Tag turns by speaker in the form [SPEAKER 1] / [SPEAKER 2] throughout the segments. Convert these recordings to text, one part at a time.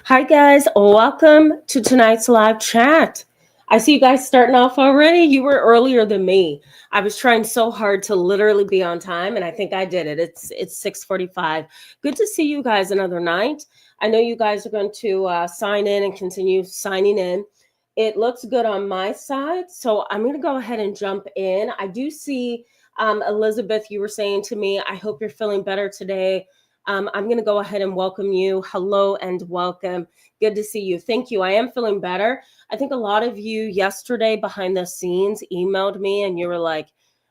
[SPEAKER 1] Hi, guys. Welcome to tonight's live chat. I see you guys starting off already. You were earlier than me. I was trying so hard to literally be on time, and I think I did it. It's 6:45. Good to see you guys another night. I know you guys are going to sign in and continue signing in. It looks good on my side, so I'm going to go ahead and jump in. I do see Elizabeth. You were saying to me, I hope you're feeling better today. I'm going to go ahead and welcome you. Hello and welcome. Good to see you. Thank you. I am feeling better. I think a lot of you yesterday behind the scenes emailed me and you were like,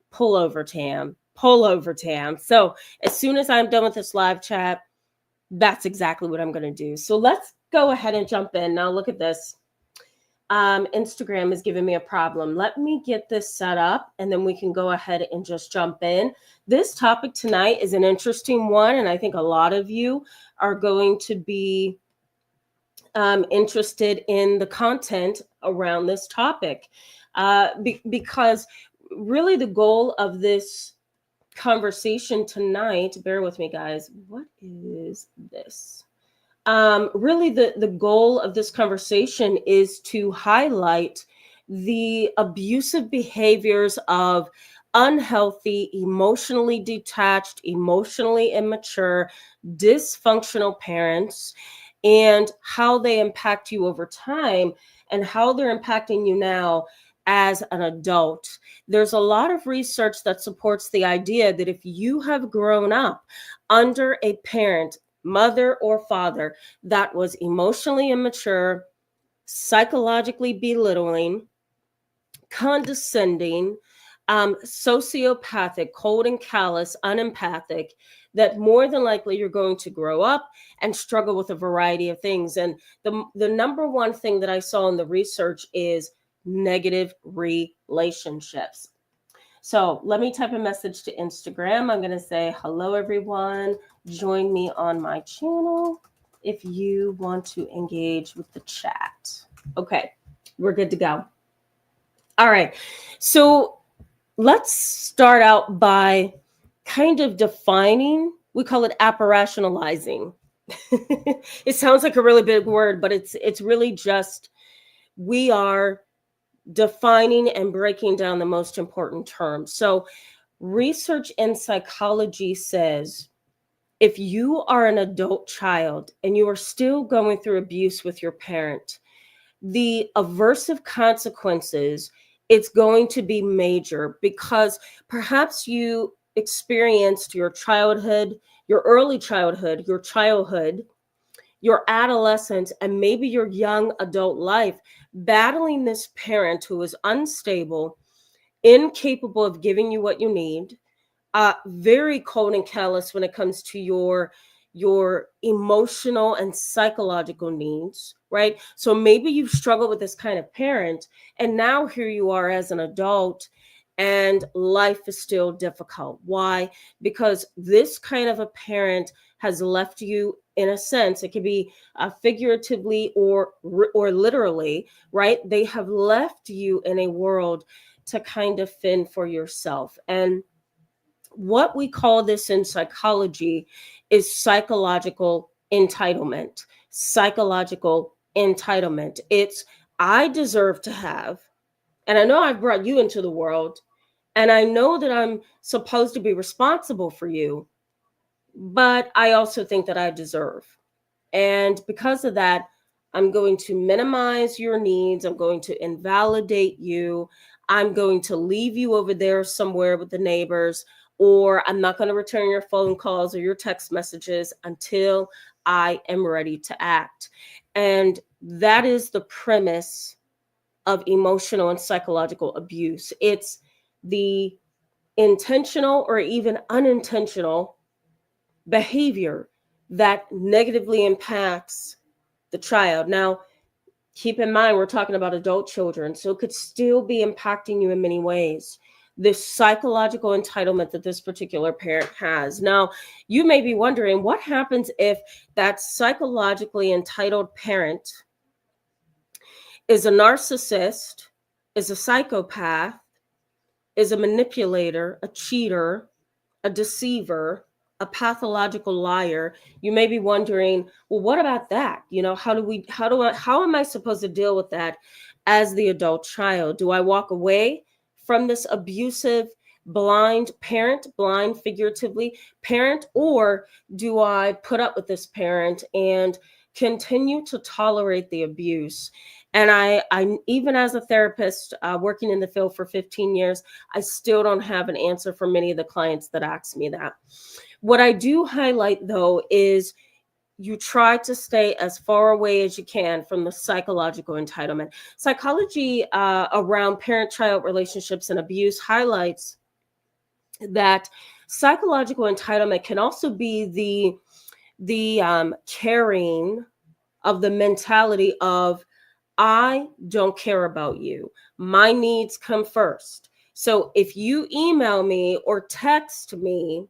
[SPEAKER 1] pull over, Tam. Pull over, Tam. So as soon as I'm done with this live chat, that's exactly what I'm going to do. So let's go ahead and jump in. Now, look at this. Instagram is giving me a problem. Let me get this set up and then we can go ahead and just jump in. This topic tonight is an interesting one, and I think a lot of you are going to be interested in the content around this topic because really the goal of this conversation tonight, bear with me, guys. What is this? Really the goal of this conversation is to highlight the abusive behaviors of unhealthy, emotionally detached, emotionally immature, dysfunctional parents, and how they impact you over time and how they're impacting you now as an adult. There's a lot of research that supports the idea that if you have grown up under a parent, mother or father, that was emotionally immature, psychologically belittling, condescending, sociopathic, cold and callous, unempathic, that more than likely you're going to grow up and struggle with a variety of things. And the number one thing that I saw in the research is negative relationships. So let me type a message to Instagram. I'm going to say, hello, everyone. Join me on my channel if you want to engage with the chat. Okay, we're good to go. All right. So let's start out by kind of defining, we call it operationalizing. It sounds like a really big word, but it's really just we are defining and breaking down the most important terms. So research in psychology says if you are an adult child and you are still going through abuse with your parent, the aversive consequences, it's going to be major because perhaps you experienced your childhood, your early childhood, your adolescence, and maybe your young adult life battling this parent who is unstable, incapable of giving you what you need, very cold and callous when it comes to your emotional and psychological needs, right? So maybe you've struggled with this kind of parent, and now here you are as an adult, and life is still difficult. Why? Because this kind of a parent has left you, in a sense, it could be figuratively or literally, right? They have left you in a world to kind of fend for yourself. And what we call this in psychology is psychological entitlement. Psychological entitlement. It's I deserve to have, and I know I've brought you into the world, and I know that I'm supposed to be responsible for you, but I also think that I deserve. And because of that, I'm going to minimize your needs. I'm going to invalidate you. I'm going to leave you over there somewhere with the neighbors, or I'm not going to return your phone calls or your text messages until I am ready to act. And that is the premise of emotional and psychological abuse. It's the intentional or even unintentional behavior that negatively impacts the child. Now, keep in mind, we're talking about adult children, so it could still be impacting you in many ways. This psychological entitlement that this particular parent has. Now, you may be wondering what happens if that psychologically entitled parent is a narcissist, is a psychopath, is a manipulator, a cheater, a deceiver, a pathological liar, you may be wondering, well, what about that? How am I supposed to deal with that as the adult child? Do I walk away from this abusive, blind parent, blind figuratively parent, or do I put up with this parent and continue to tolerate the abuse? And I even as a therapist working in the field for 15 years, I still don't have an answer for many of the clients that ask me that. What I do highlight, though, is you try to stay as far away as you can from the psychological entitlement. Psychology around parent-child relationships and abuse highlights that psychological entitlement can also be the carrying of the mentality of, I don't care about you. My needs come first. So if you email me or text me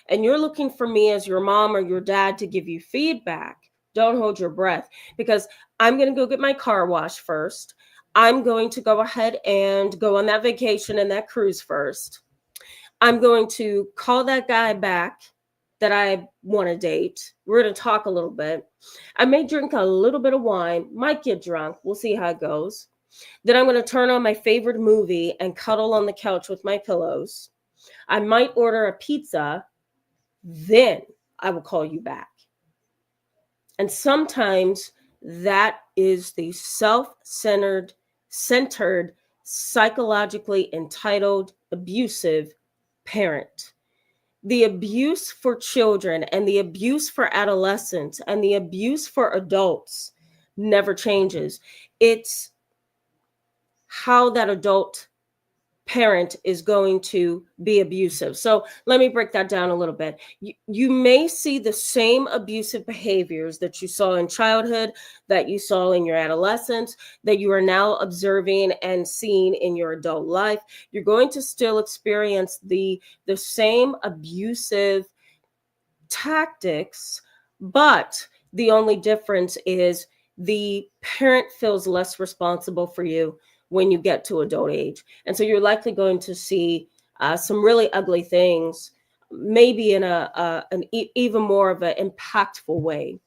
[SPEAKER 1] and you're looking for me as your mom or your dad to give you feedback, don't hold your breath, because I'm going to go get my car washed first. I'm going to go ahead and go on that vacation and that cruise first. I'm going to call that guy back that I want to date. We're going to talk a little bit. I may drink a little bit of wine, might get drunk. We'll see how it goes. Then I'm going to turn on my favorite movie and cuddle on the couch with my pillows. I might order a pizza. Then I will call you back. And sometimes that is the self-centered, psychologically entitled, abusive parent. The abuse for children and the abuse for adolescents and the abuse for adults never changes. It's how that adult parent is going to be abusive. So let me break that down a little bit. You may see the same abusive behaviors that you saw in childhood, that you saw in your adolescence, that you are now observing and seeing in your adult life. You're going to still experience the same abusive tactics, but the only difference is the parent feels less responsible for you when you get to adult age. And so you're likely going to see some really ugly things, maybe in even more of an impactful way,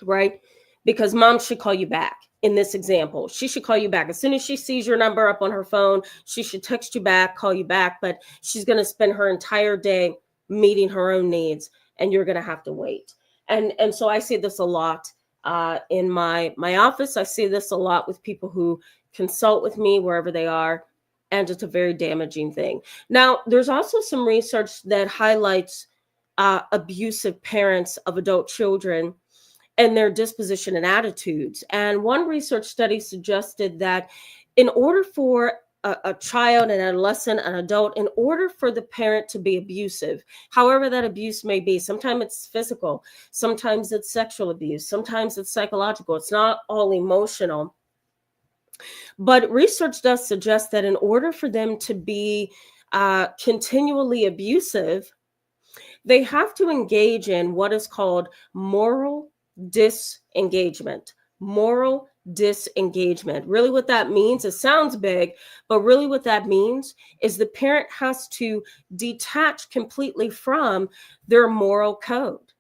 [SPEAKER 1] right? Because mom should call you back. In this example, she should call you back. As soon as she sees your number up on her phone, she should text you back, call you back, but she's going to spend her entire day meeting her own needs, and you're going to have to wait. And so I see this a lot in my office. I see this a lot with people who consult with me wherever they are, and it's a very damaging thing. Now, there's also some research that highlights abusive parents of adult children and their disposition and attitudes. And one research study suggested that in order for a child, an adolescent, an adult, in order for the parent to be abusive, however that abuse may be, sometimes it's physical, sometimes it's sexual abuse, sometimes it's psychological, it's not all emotional. But research does suggest that in order for them to be continually abusive, they have to engage in what is called moral disengagement. Moral disengagement. Really, what that means, it sounds big, but really what that means is the parent has to detach completely from their moral code,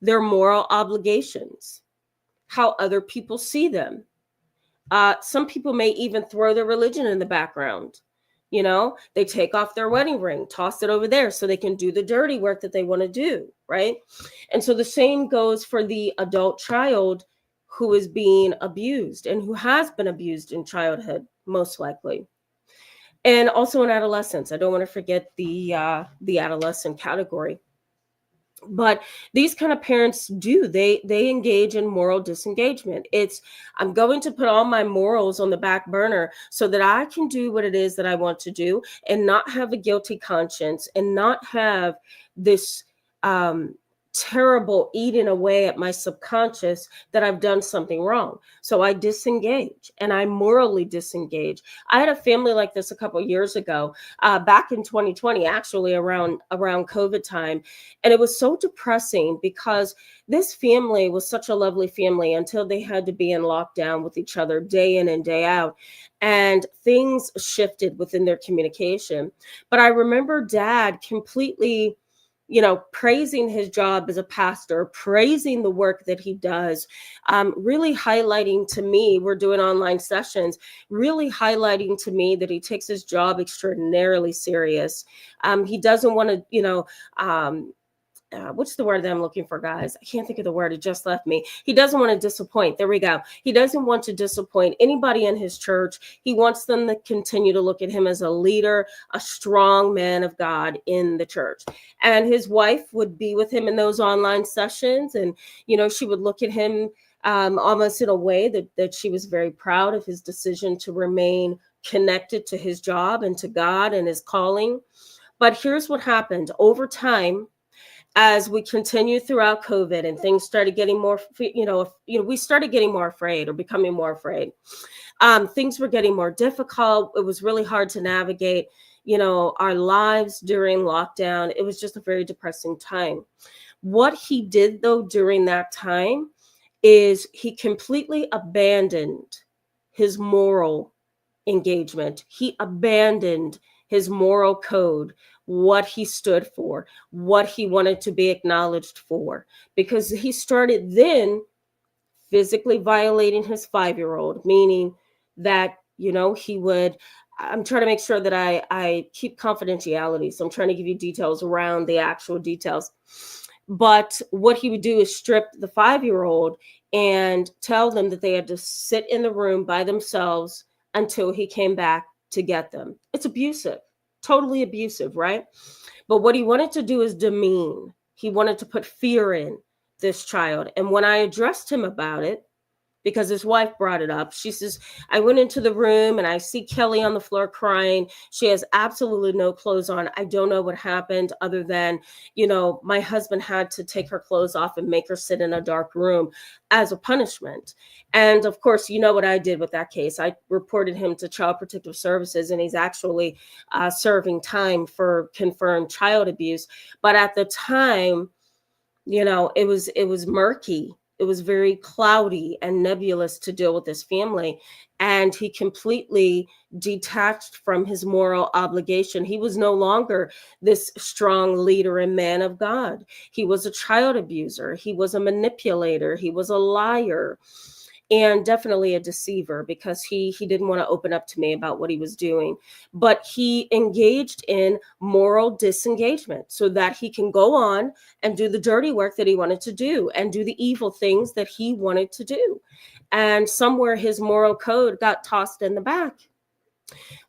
[SPEAKER 1] their moral obligations, how other people see them. Some people may even throw their religion in the background. You know, they take off their wedding ring, toss it over there so they can do the dirty work that they want to do, right? And so the same goes for the adult child who is being abused and who has been abused in childhood, most likely. And also in adolescence. I don't want to forget the adolescent category. But these kind of parents they engage in moral disengagement. It's, I'm going to put all my morals on the back burner so that I can do what it is that I want to do and not have a guilty conscience and not have this terrible eating away at my subconscious that I've done something wrong. So I disengage and I morally disengage. I had a family like this a couple of years ago, back in 2020, actually around COVID time. And it was so depressing because this family was such a lovely family until they had to be in lockdown with each other day in and day out. And things shifted within their communication. But I remember dad completely praising his job as a pastor, praising the work that he does, really highlighting to me, we're doing online sessions, really highlighting to me that he takes his job extraordinarily serious. He doesn't want to, what's the word that I'm looking for, guys? I can't think of the word. It just left me. He doesn't want to disappoint. There we go. He doesn't want to disappoint anybody in his church. He wants them to continue to look at him as a leader, a strong man of God in the church. And his wife would be with him in those online sessions. And, she would look at him almost in a way that she was very proud of his decision to remain connected to his job and to God and his calling. But here's what happened over time. As we continued throughout COVID and things started getting more, we started getting more afraid or becoming more afraid. Things were getting more difficult. It was really hard to navigate, our lives during lockdown. It was just a very depressing time. What he did, though, during that time is he completely abandoned his moral engagement. He abandoned his moral code, what he stood for, what he wanted to be acknowledged for, because he started then physically violating his 5-year-old, meaning that, he would, I'm trying to make sure that I keep confidentiality. So I'm trying to give you details around the actual details. But what he would do is strip the 5-year-old and tell them that they had to sit in the room by themselves until he came back to get them. It's abusive, totally abusive, right? But what he wanted to do is demean. He wanted to put fear in this child. And when I addressed him about it, because his wife brought it up, she says, I went into the room and I see Kelly on the floor crying. She has absolutely no clothes on. I don't know what happened other than, my husband had to take her clothes off and make her sit in a dark room as a punishment. And of course, you know what I did with that case. I reported him to Child Protective Services, and he's actually serving time for confirmed child abuse. But at the time, it was murky. It was very cloudy and nebulous to deal with this family. And he completely detached from his moral obligation. He was no longer this strong leader and man of God. He was a child abuser. He was a manipulator. He was a liar. And definitely a deceiver, because he didn't want to open up to me about what he was doing. But he engaged in moral disengagement so that he can go on and do the dirty work that he wanted to do and do the evil things that he wanted to do. And somewhere his moral code got tossed in the back.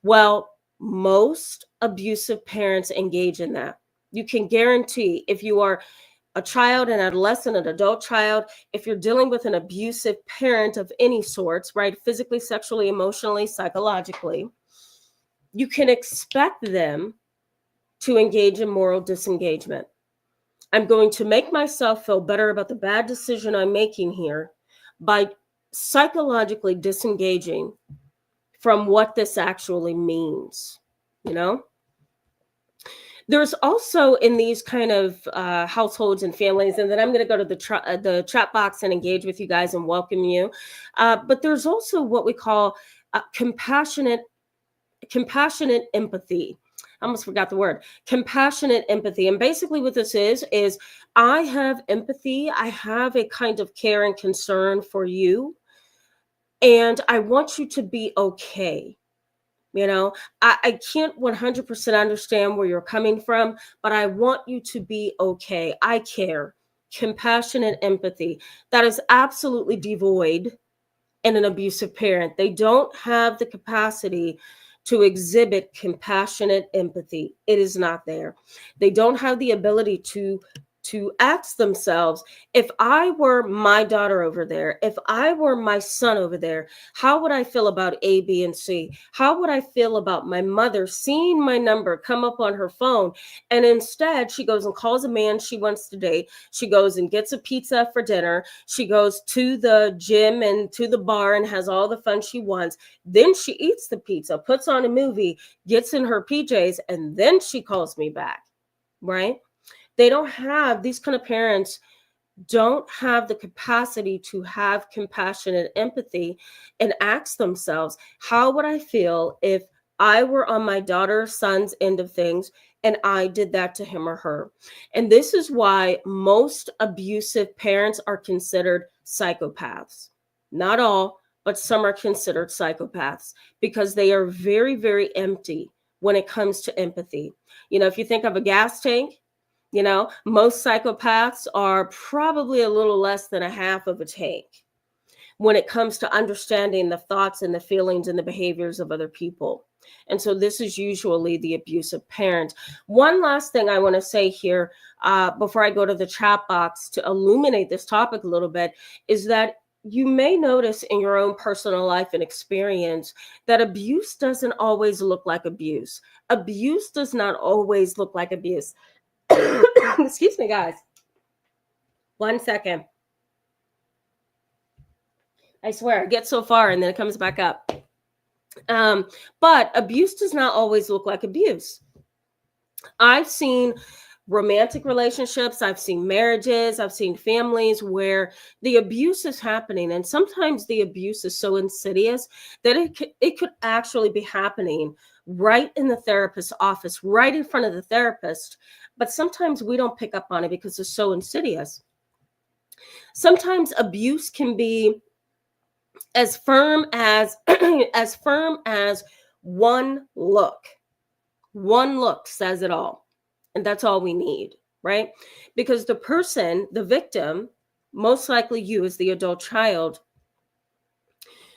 [SPEAKER 1] Well, most abusive parents engage in that. You can guarantee, if you are a child, an adolescent, an adult child, if you're dealing with an abusive parent of any sorts, right, physically, sexually, emotionally, psychologically, you can expect them to engage in moral disengagement. I'm going to make myself feel better about the bad decision I'm making here by psychologically disengaging from what this actually means, There's also, in these kind of households and families, and then I'm going to go to the chat box and engage with you guys and welcome you. But there's also what we call compassionate empathy. I almost forgot the word. Compassionate empathy. And basically what this is I have empathy. I have a kind of care and concern for you. And I want you to be okay. I can't 100% understand where you're coming from, but I want you to be okay. I care. Compassionate empathy. That is absolutely devoid in an abusive parent. They don't have the capacity to exhibit compassionate empathy. It is not there. They don't have the ability to ask themselves, if I were my daughter over there, if I were my son over there, how would I feel about A, B, and C? How would I feel about my mother seeing my number come up on her phone? And instead, she goes and calls a man she wants to date. She goes and gets a pizza for dinner. She goes to the gym and to the bar and has all the fun she wants. Then she eats the pizza, puts on a movie, gets in her PJs, and then she calls me back, right? These kind of parents don't have the capacity to have compassionate empathy and ask themselves, how would I feel if I were on my daughter, son's end of things, and I did that to him or her. And this is why most abusive parents are considered psychopaths. Not all, but some are considered psychopaths because they are very, very empty when it comes to empathy. If you think of a gas tank, most psychopaths are probably a little less than a half of a tank when it comes to understanding the thoughts and the feelings and the behaviors of other people. And so this is usually the abusive parent. One last thing I want to say here before I go to the chat box to illuminate this topic a little bit is that you may notice in your own personal life and experience that abuse doesn't always look like abuse. Abuse does not always look like abuse. Excuse me, guys. 1 second. I swear, I get so far and then it comes back up. But abuse does not always look like abuse. I've seen romantic relationships, I've seen marriages, I've seen families where the abuse is happening. And sometimes the abuse is so insidious that it could actually be happening right in the therapist's office, right in front of the therapist. But sometimes we don't pick up on it because it's so insidious. Sometimes abuse can be as firm as one look. One look says it all. And that's all we need, right? Because the person, the victim, most likely you as the adult child,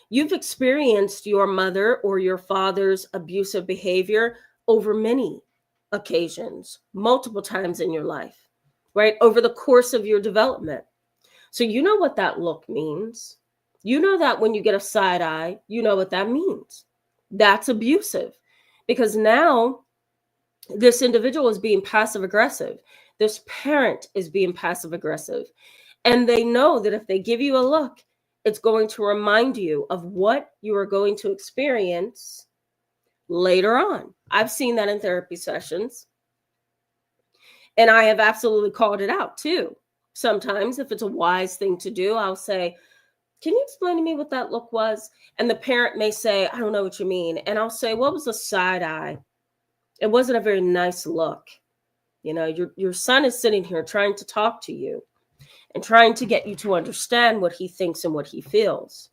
[SPEAKER 1] you've experienced your mother or your father's abusive behavior over many occasions, multiple times in your life, right? Over the course of your development. So you know what that look means. You know that when you get a side eye, you know what that means. That's abusive because now this individual is being passive aggressive. This parent is being passive aggressive. And they know that if they give you a look, it's going to remind you of what you are going to experience later on. I've seen that in therapy sessions. And I have absolutely called it out too. Sometimes if it's a wise thing to do, I'll say, can you explain to me what that look was? And the parent may say, I don't know what you mean. And I'll say, what was a side eye? It wasn't a very nice look. Your son is sitting here trying to talk to you and trying to get you to understand what he thinks and what he feels.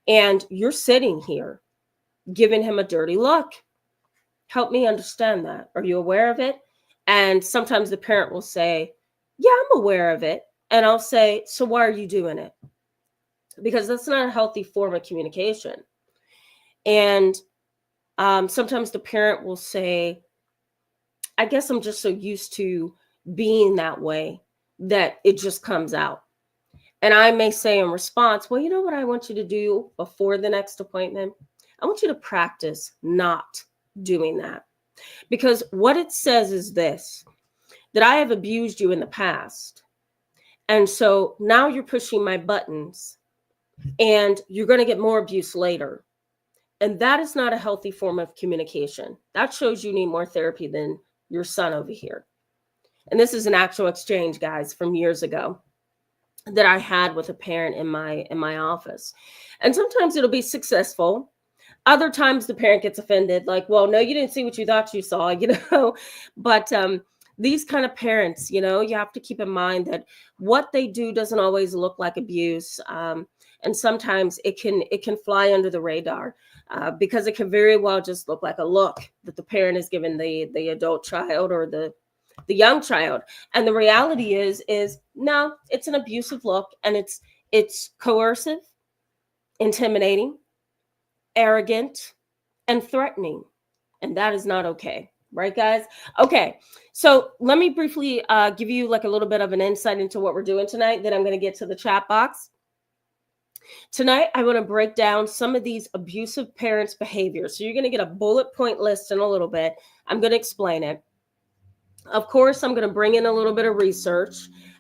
[SPEAKER 1] And you're sitting here giving him a dirty look. Help me understand that. Are you aware of it? And sometimes the parent will say, yeah, I'm aware of it. And I'll say, so why are you doing it? Because that's not a healthy form of communication. And sometimes the parent will say, I guess I'm just so used to being that way that it just comes out. And I may say in response, well, you know what I want you to do before the next appointment? I want you to practice not doing that. Because what it says is this, that I have abused you in the past. And so now you're pushing my buttons and you're going to get more abuse later. And that is not a healthy form of communication. That shows you need more therapy than your son over here. And this is an actual exchange, guys, from years ago that I had with a parent in my office. And sometimes it'll be successful. Other times the parent gets offended, like, well, no, you didn't see what you thought you saw, But these kind of parents, you have to keep in mind that what they do doesn't always look like abuse. And sometimes it can fly under the radar because it can very well just look like a look that the parent is giving the adult child or the young child. And the reality is no, it's an abusive look, and it's coercive, intimidating, arrogant, and threatening. And that is not okay. Right, guys? Okay, so let me briefly give you like a little bit of an insight into what we're doing tonight. Then I'm going to get to the chat box. Tonight, I want to break down some of these abusive parents' behaviors. So you're going to get a bullet point list in a little bit. I'm going to explain it. Of course, I'm going to bring in a little bit of research,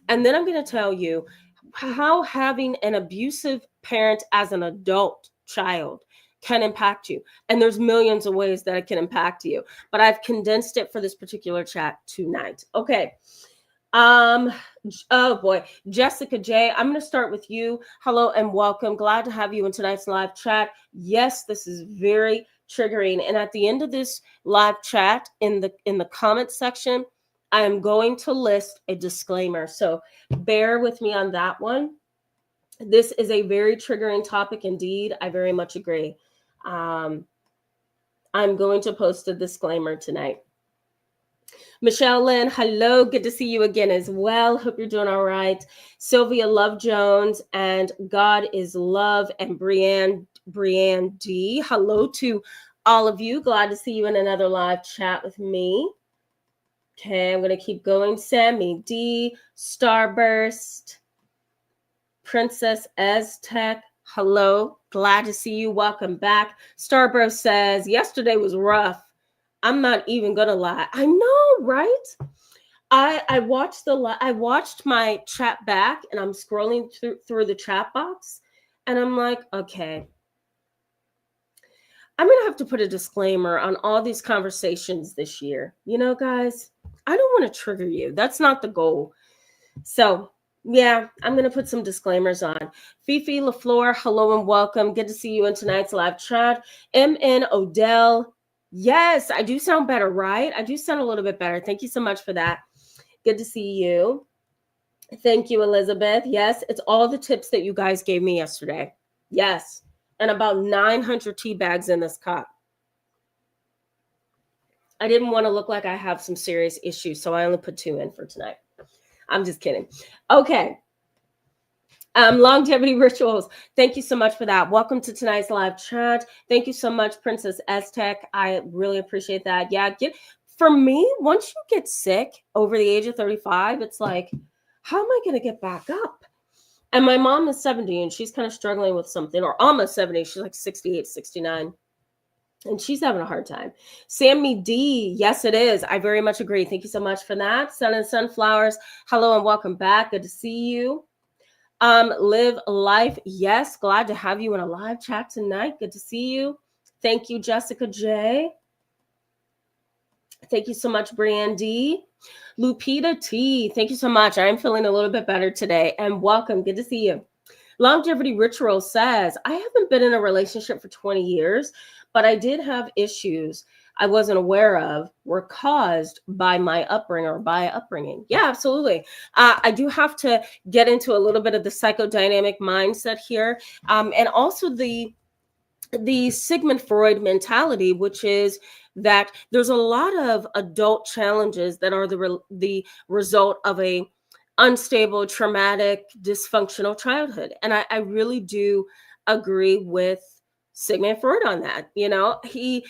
[SPEAKER 1] and then I'm going to tell you how having an abusive parent as an adult child can impact you. And there's millions of ways that it can impact you, but I've condensed it for this particular chat tonight. Okay. Oh boy, Jessica J, I'm going to start with you. Hello and welcome. Glad to have you in tonight's live chat. Yes, this is very triggering. And at the end of this live chat, in the comment section, I am going to list a disclaimer. So bear with me on that one. This is a very triggering topic indeed. I very much agree. I'm going to post a disclaimer tonight. Michelle Lynn, hello. Good to see you again as well. Hope you're doing all right. Sylvia Love Jones and God is Love and Brianne D. Hello to all of you. Glad to see you in another live chat with me. Okay, I'm going to keep going. Sammy D, Starburst, Princess Aztec, hello. Glad to see you. Welcome back. Starburst says, yesterday was rough. I'm not even going to lie. I know, right? I watched my chat back, and I'm scrolling through the chat box, and I'm like, okay, I'm going to have to put a disclaimer on all these conversations this year. You know, guys, I don't want to trigger you. That's not the goal. So, yeah, I'm going to put some disclaimers on. Fifi LaFleur, hello and welcome. Good to see you in tonight's live chat. MN Odell, yes, I do sound better, right? I do sound a little bit better. Thank you so much for that. Good to see you. Thank you, Elizabeth. Yes, it's all the tips that you guys gave me yesterday. Yes, and about 900 tea bags in this cup. I didn't want to look like I have some serious issues, so I only put 2 in for tonight. I'm just kidding. Okay. Longevity rituals. Thank you so much for that. Welcome to tonight's live chat. Thank you so much, Princess Aztec. I really appreciate that. Yeah, for me, once you get sick over the age of 35, it's like, how am I going to get back up? And my mom is 70 and she's kind of struggling with something, or almost 70. She's like 68, 69. And she's having a hard time. Sammy D, yes, it is. I very much agree. Thank you so much for that. Sun and Sunflowers, hello and welcome back. Good to see you. Live Life, yes. Glad to have you in a live chat tonight. Good to see you. Thank you, Jessica J. Thank you so much, Brianne D. Lupita T, thank you so much. I'm feeling a little bit better today. And welcome. Good to see you. Longevity Ritual says, I haven't been in a relationship for 20 years, but I did have issues I wasn't aware of were caused by my upbringing. Yeah, absolutely. I do have to get into a little bit of the psychodynamic mindset here, and also the Sigmund Freud mentality, which is that there's a lot of adult challenges that are the result of a unstable, traumatic, dysfunctional childhood. And I really do agree with Sigmund Freud on that. You know, he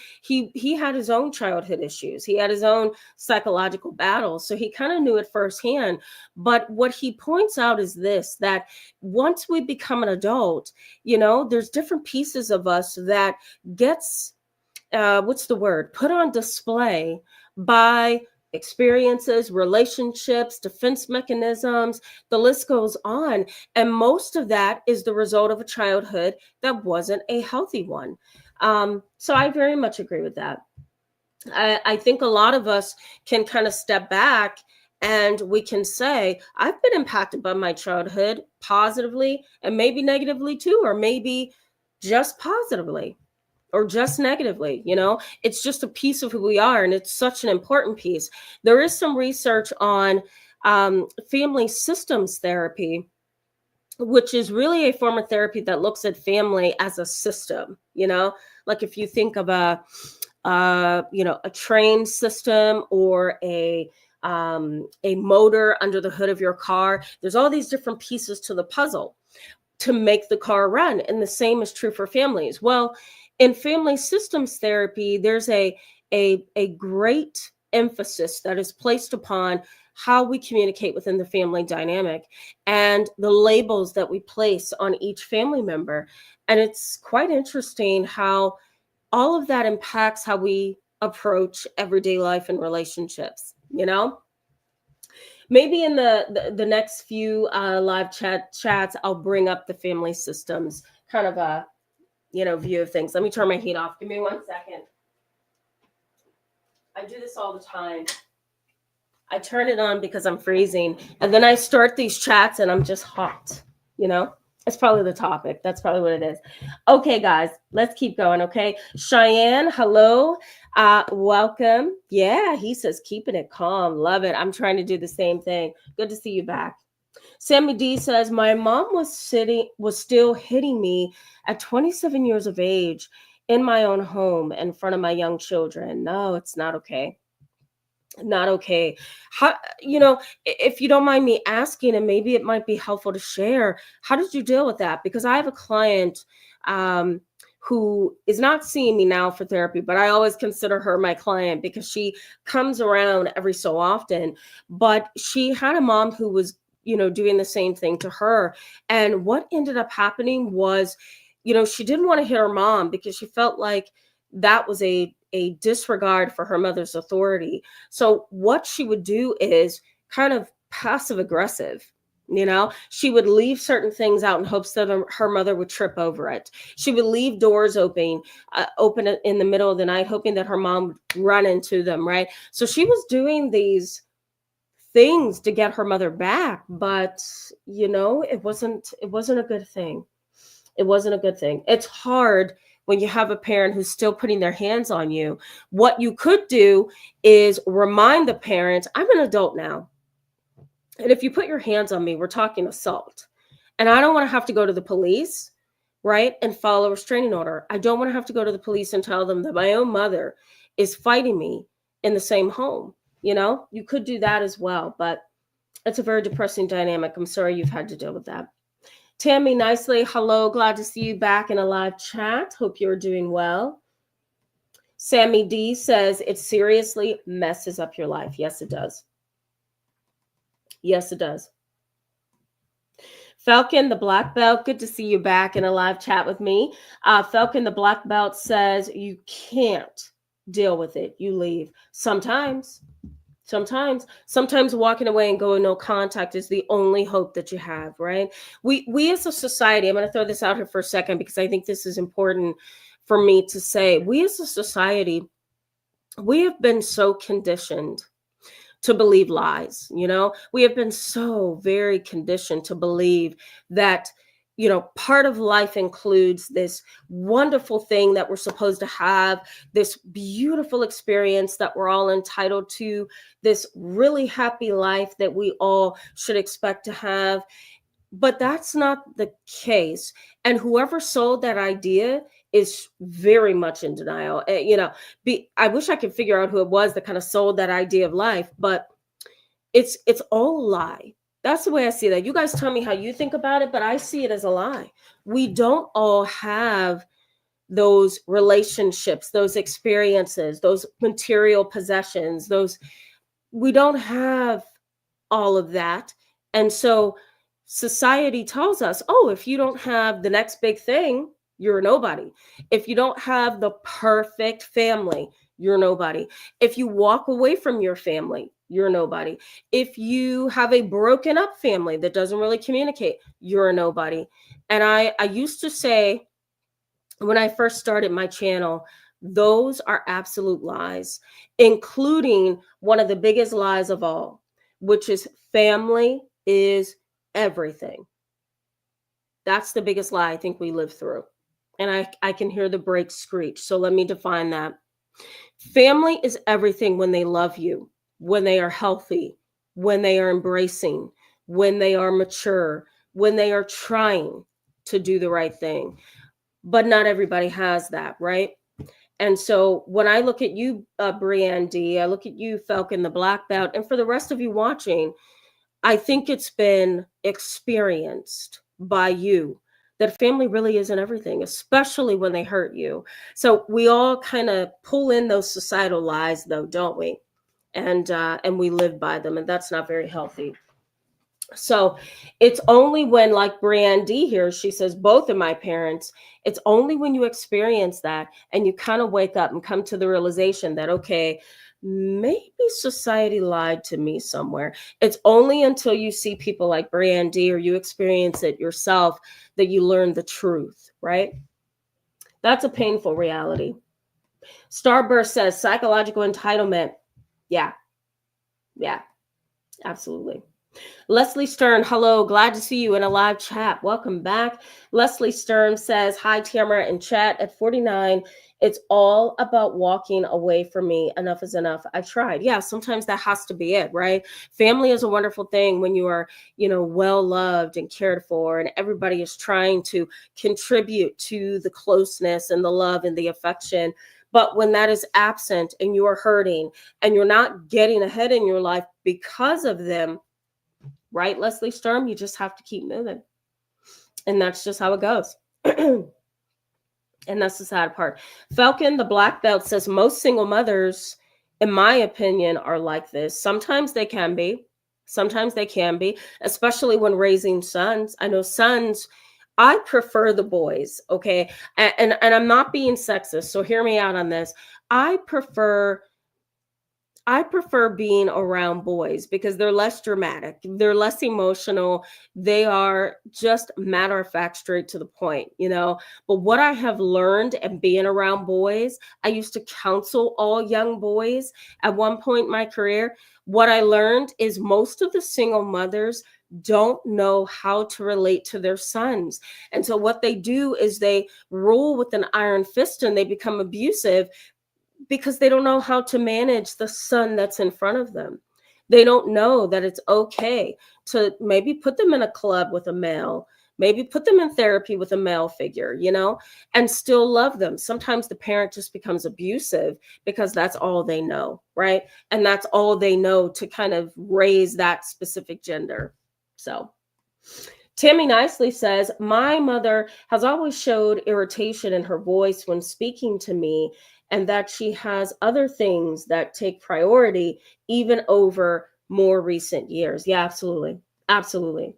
[SPEAKER 1] had his own childhood issues. He had his own psychological battles. So he kind of knew it firsthand. But what he points out is this, that once we become an adult, you know, there's different pieces of us that gets, put on display by experiences, relationships, defense mechanisms, the list goes on. And most of that is the result of a childhood that wasn't a healthy one. So I very much agree with that. I think a lot of us can kind of step back and we can say, I've been impacted by my childhood positively and maybe negatively too, or maybe just positively or just negatively. You know, it's just a piece of who we are. And it's such an important piece. There is some research on family systems therapy, which is really a form of therapy that looks at family as a system. You know, like if you think of a train system or a motor under the hood of your car, there's all these different pieces to the puzzle to make the car run. And the same is true for families. Well, in family systems therapy, there's a great emphasis that is placed upon how we communicate within the family dynamic and the labels that we place on each family member. And it's quite interesting how all of that impacts how we approach everyday life and relationships. You know, maybe in the next few live chats, I'll bring up the family systems kind of a view of things. Let me turn my heat off. Give me 1 second. I do this all the time. I turn it on because I'm freezing, and then I start these chats and I'm just hot, you know? It's probably the topic. That's probably what it is. Okay, guys, let's keep going. Okay. Cheyenne, hello. Welcome. Yeah, he says keeping it calm. Love it. I'm trying to do the same thing. Good to see you back. Sammy D says, my mom was still hitting me at 27 years of age in my own home in front of my young children. No, it's not okay. Not okay. How, if you don't mind me asking, and maybe it might be helpful to share, how did you deal with that? Because I have a client um, who is not seeing me now for therapy, but I always consider her my client because she comes around every so often. But she had a mom who was, doing the same thing to her. And what ended up happening was, she didn't want to hit her mom because she felt like that was a disregard for her mother's authority. So what she would do is kind of passive aggressive. She would leave certain things out in hopes that her mother would trip over it. She would leave doors open in the middle of the night, hoping that her mom would run into them. Right. So she was doing these things to get her mother back, but it wasn't a good thing. It wasn't a good thing. It's hard when you have a parent who's still putting their hands on you. What you could do is remind the parent, I'm an adult now. And if you put your hands on me, we're talking assault. And I don't want to have to go to the police, right? And file a restraining order. I don't want to have to go to the police and tell them that my own mother is fighting me in the same home. You could do that as well, but it's a very depressing dynamic. I'm sorry you've had to deal with that. Tammy Nicely, hello. Glad to see you back in a live chat. Hope you're doing well. Sammy D says it seriously messes up your life. Yes, it does. Yes, it does. Falcon, the black belt, good to see you back in a live chat with me. Falcon, the black belt says you can't deal with it. You leave. Sometimes walking away and going no contact is the only hope that you have, right? We as a society, I'm going to throw this out here for a second because I think this is important for me to say. We as a society, we have been so conditioned to believe lies. We have been so very conditioned to believe that part of life includes this wonderful thing that we're supposed to have, this beautiful experience that we're all entitled to, this really happy life that we all should expect to have. But that's not the case. And whoever sold that idea is very much in denial. I wish I could figure out who it was that kind of sold that idea of life, but it's all a lie. That's the way I see that. You guys tell me how you think about it, but I see it as a lie. We don't all have those relationships, those experiences, those material possessions, we don't have all of that. And so society tells us, oh, if you don't have the next big thing, you're a nobody. If you don't have the perfect family, you're nobody. If you walk away from your family, you're nobody. If you have a broken up family that doesn't really communicate, you're a nobody. And I used to say when I first started my channel, those are absolute lies, including one of the biggest lies of all, which is family is everything. That's the biggest lie I think we live through. And I can hear the brakes screech. So let me define that. Family is everything when they love you, when they are healthy, when they are embracing, when they are mature, when they are trying to do the right thing. But not everybody has that, right? And so when I look at you, Brianne D, I look at you, Falcon, the black belt, and for the rest of you watching, I think it's been experienced by you that family really isn't everything, especially when they hurt you. So we all kind of pull in those societal lies, though, don't we? And we live by them, and that's not very healthy. So it's only when, like Brianne D here, she says, both of my parents, it's only when you experience that and you kind of wake up and come to the realization that, okay, maybe society lied to me somewhere. It's only until you see people like Brianne D or you experience it yourself that you learn the truth, right? That's a painful reality. Starburst says psychological entitlement. Yeah, absolutely. Leslie Stern, hello, glad to see you in a live chat. Welcome back. Leslie Stern says, hi, Tamara, in chat at 49. It's all about walking away from me. Enough is enough. I tried. Yeah, sometimes that has to be it, right? Family is a wonderful thing when you are, well loved and cared for, and everybody is trying to contribute to the closeness and the love and the affection. But when that is absent and you are hurting and you're not getting ahead in your life because of them, right, Leslie Sturm, you just have to keep moving. And that's just how it goes. And that's the sad part. Falcon, the black belt, says most single mothers, in my opinion, are like this. Sometimes they can be. Sometimes they can be, especially when raising sons. I know sons, I prefer the boys, okay? And I'm not being sexist, so hear me out on this. I prefer being around boys because they're less dramatic, they're less emotional, they are just matter of fact, straight to the point. But what I have learned and being around boys, I used to counsel all young boys at one point in my career. What I learned is most of the single mothers don't know how to relate to their sons. And so what they do is they rule with an iron fist and they become abusive because they don't know how to manage the son that's in front of them. They don't know that it's okay to maybe put them in a club with a male, maybe put them in therapy with a male figure, and still love them. Sometimes the parent just becomes abusive because that's all they know, right? And that's all they know to kind of raise that specific gender. So Tammy Nicely says, my mother has always showed irritation in her voice when speaking to me, and that she has other things that take priority even over more recent years. Yeah, absolutely. Absolutely.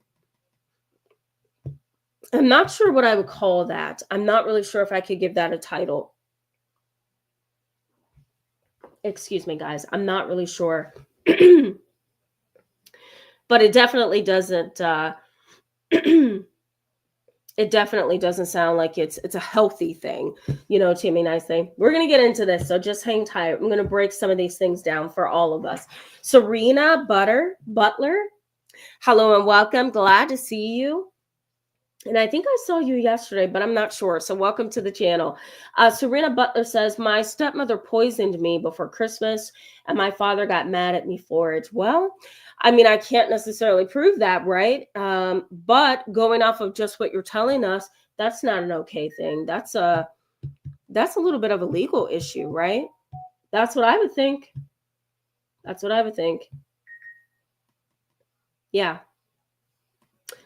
[SPEAKER 1] I'm not sure what I would call that. I'm not really sure if I could give that a title. Excuse me, guys. I'm not really sure. But it definitely doesn't it definitely doesn't sound like it's a healthy thing, Timmy, nice thing. We're going to get into this, so just hang tight. I'm going to break some of these things down for all of us. Serena Butler, hello and welcome. Glad to see you. And I think I saw you yesterday, but I'm not sure. So welcome to the channel. Serena Butler says, my stepmother poisoned me before Christmas and my father got mad at me for it. Well, I mean, I can't necessarily prove that, right? But going off of just what you're telling us, that's not an okay thing. That's a little bit of a legal issue, right? That's what I would think. That's what I would think. Yeah.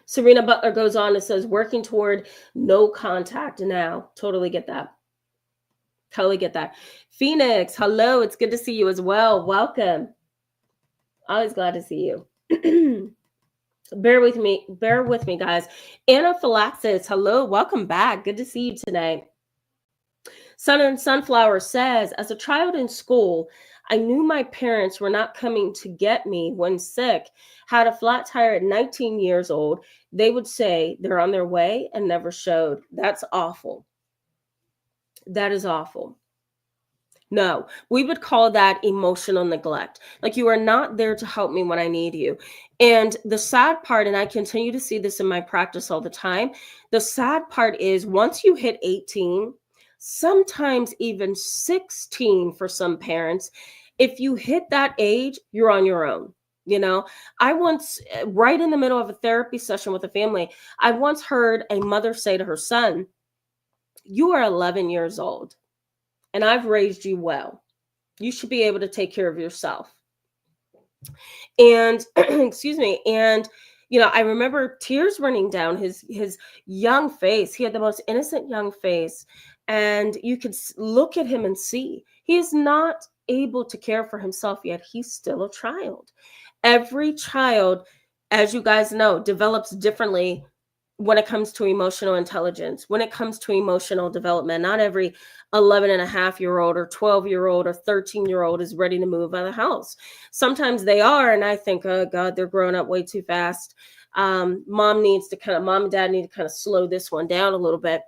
[SPEAKER 1] Serena Butler goes on and says, working toward no contact now. Totally get that. Totally get that. Phoenix, hello. It's good to see you as well. Welcome. Always glad to see you. Bear with me, guys. Anaphylaxis, hello. Welcome back. Good to see you tonight. Sun and Sunflower says, as a child in school, I knew my parents were not coming to get me when sick. Had a flat tire at 19 years old. They would say they're on their way and never showed. That's awful. That is awful. No, we would call that emotional neglect. Like, you are not there to help me when I need you. And the sad part, and I continue to see this in my practice all the time, the sad part is once you hit 18, sometimes even 16 for some parents, if you hit that age, you're on your own. I once, right in the middle of a therapy session with a family, I once heard a mother say to her son, you are 11 years old and I've raised you well. You should be able to take care of yourself. And excuse me. And I remember tears running down his young face. He had the most innocent young face. And you could look at him and see he is not able to care for himself yet. He's still a child. Every child, as you guys know, develops differently when it comes to emotional intelligence, when it comes to emotional development. Not every 11-and-a-half-year-old or 12-year-old or 13-year-old is ready to move out of the house. Sometimes they are, and I think, oh God, they're growing up way too fast. Mom and dad need to kind of slow this one down a little bit.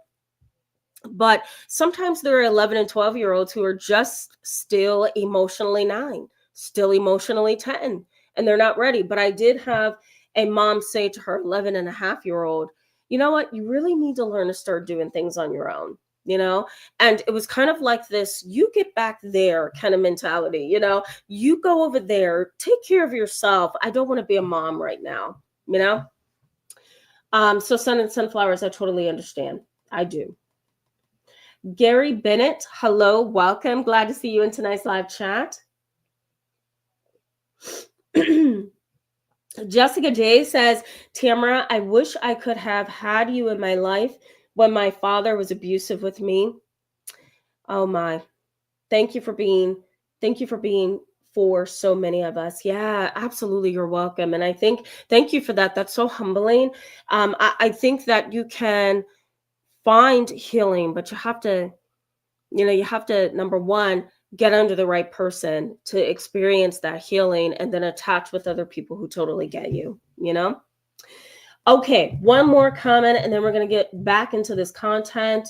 [SPEAKER 1] But sometimes there are 11 and 12-year-olds who are just still emotionally 9, still emotionally 10. and they're not ready. But I did have a mom say to her 11-and-a-half-year-old, you know what, you really need to learn to start doing things on your own, you know? And it was kind of like this, you get back there kind of mentality, you know, you go over there, take care of yourself. I don't want to be a mom right now, you know? So sun and sunflowers, I totally understand. I do. Gary Bennett, hello, welcome. Glad to see you in tonight's live chat. Jessica J says, Tamara, I wish I could have had you in my life when my father was abusive with me. Oh my. Thank you for being for so many of us. Yeah, absolutely. You're welcome. And I think, thank you for that. That's so humbling. I think that you can find healing, but you have to, number one, get under the right person to experience that healing, and then attach with other people who totally get you, you know? Okay, one more comment, and then we're going to get back into this content.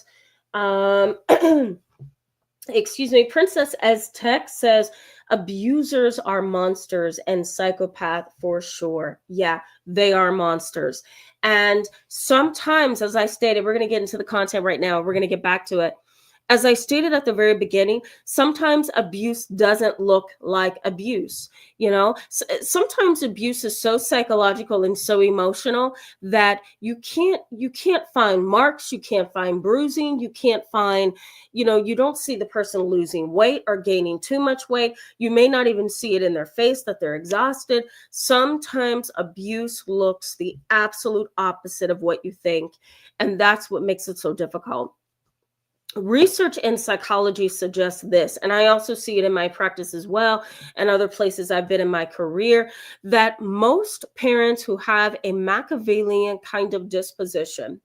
[SPEAKER 1] Excuse me, Princess Aztec says, abusers are monsters and psychopath for sure. Yeah, they are monsters. And sometimes, as I stated, we're going to get into the content right now. We're going to get back to it. As I stated at the very beginning, sometimes abuse doesn't look like abuse. You know, sometimes abuse is so psychological and so emotional that you can't find marks, you can't find bruising, you can't find, you don't see the person losing weight or gaining too much weight. You may not even see it in their face that they're exhausted. Sometimes abuse looks the absolute opposite of what you think, and that's what makes it so difficult. Research in psychology suggests this, and I also see it in my practice as well, and other places I've been in my career, that most parents who have a Machiavellian kind of disposition,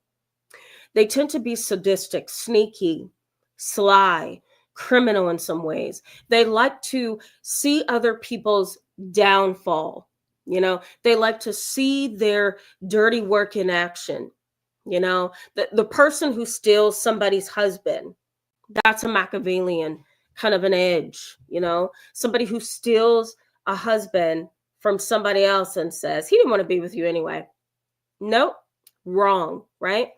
[SPEAKER 1] they tend to be sadistic, sneaky, sly, criminal in some ways. They like to see other people's downfall. They like to see their dirty work in action. The person who steals somebody's husband, that's a Machiavellian kind of an edge. Somebody who steals a husband from somebody else and says, he didn't want to be with you anyway. Nope, wrong, right?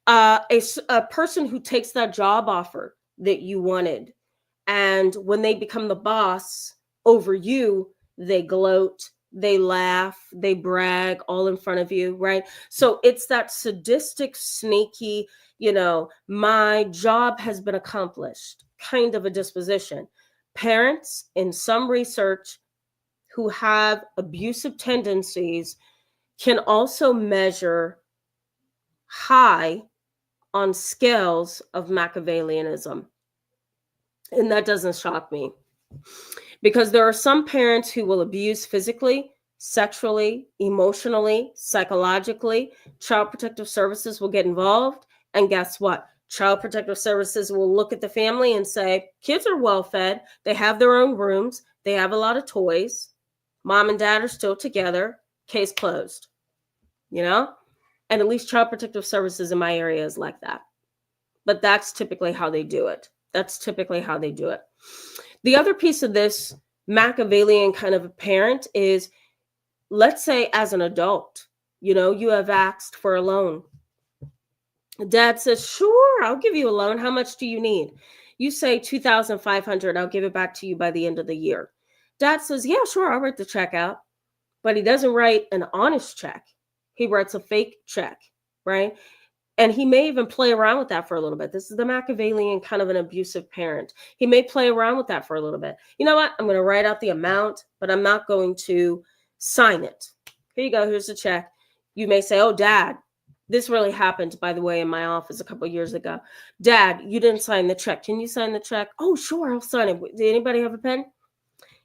[SPEAKER 1] A person who takes that job offer that you wanted, and when they become the boss over you, they gloat, they laugh, they brag all in front of you, right? So it's that sadistic, sneaky, my job has been accomplished kind of a disposition. Parents, in some research, who have abusive tendencies can also measure high on scales of Machiavellianism. And that doesn't shock me, because there are some parents who will abuse physically, sexually, emotionally, psychologically. Child Protective Services will get involved. And guess what? Child Protective Services will look at the family and say, kids are well fed. They have their own rooms. They have a lot of toys. Mom and dad are still together. Case closed. And at least Child Protective Services in my area is like that. But that's typically how they do it. The other piece of this Machiavellian kind of a parent is, let's say as an adult, you have asked for a loan. Dad says, sure, I'll give you a loan. How much do you need? You say $2,500. I'll give it back to you by the end of the year. Dad says, yeah, sure, I'll write the check out. But he doesn't write an honest check. He writes a fake check, right? And he may even play around with that for a little bit. This is the Machiavellian kind of an abusive parent. He may play around with that for a little bit. You know what? I'm going to write out the amount, but I'm not going to sign it. Here you go. Here's the check. You may say, oh, Dad, this really happened, by the way, in my office a couple of years ago. Dad, you didn't sign the check. Can you sign the check? Oh, sure, I'll sign it. Did anybody have a pen?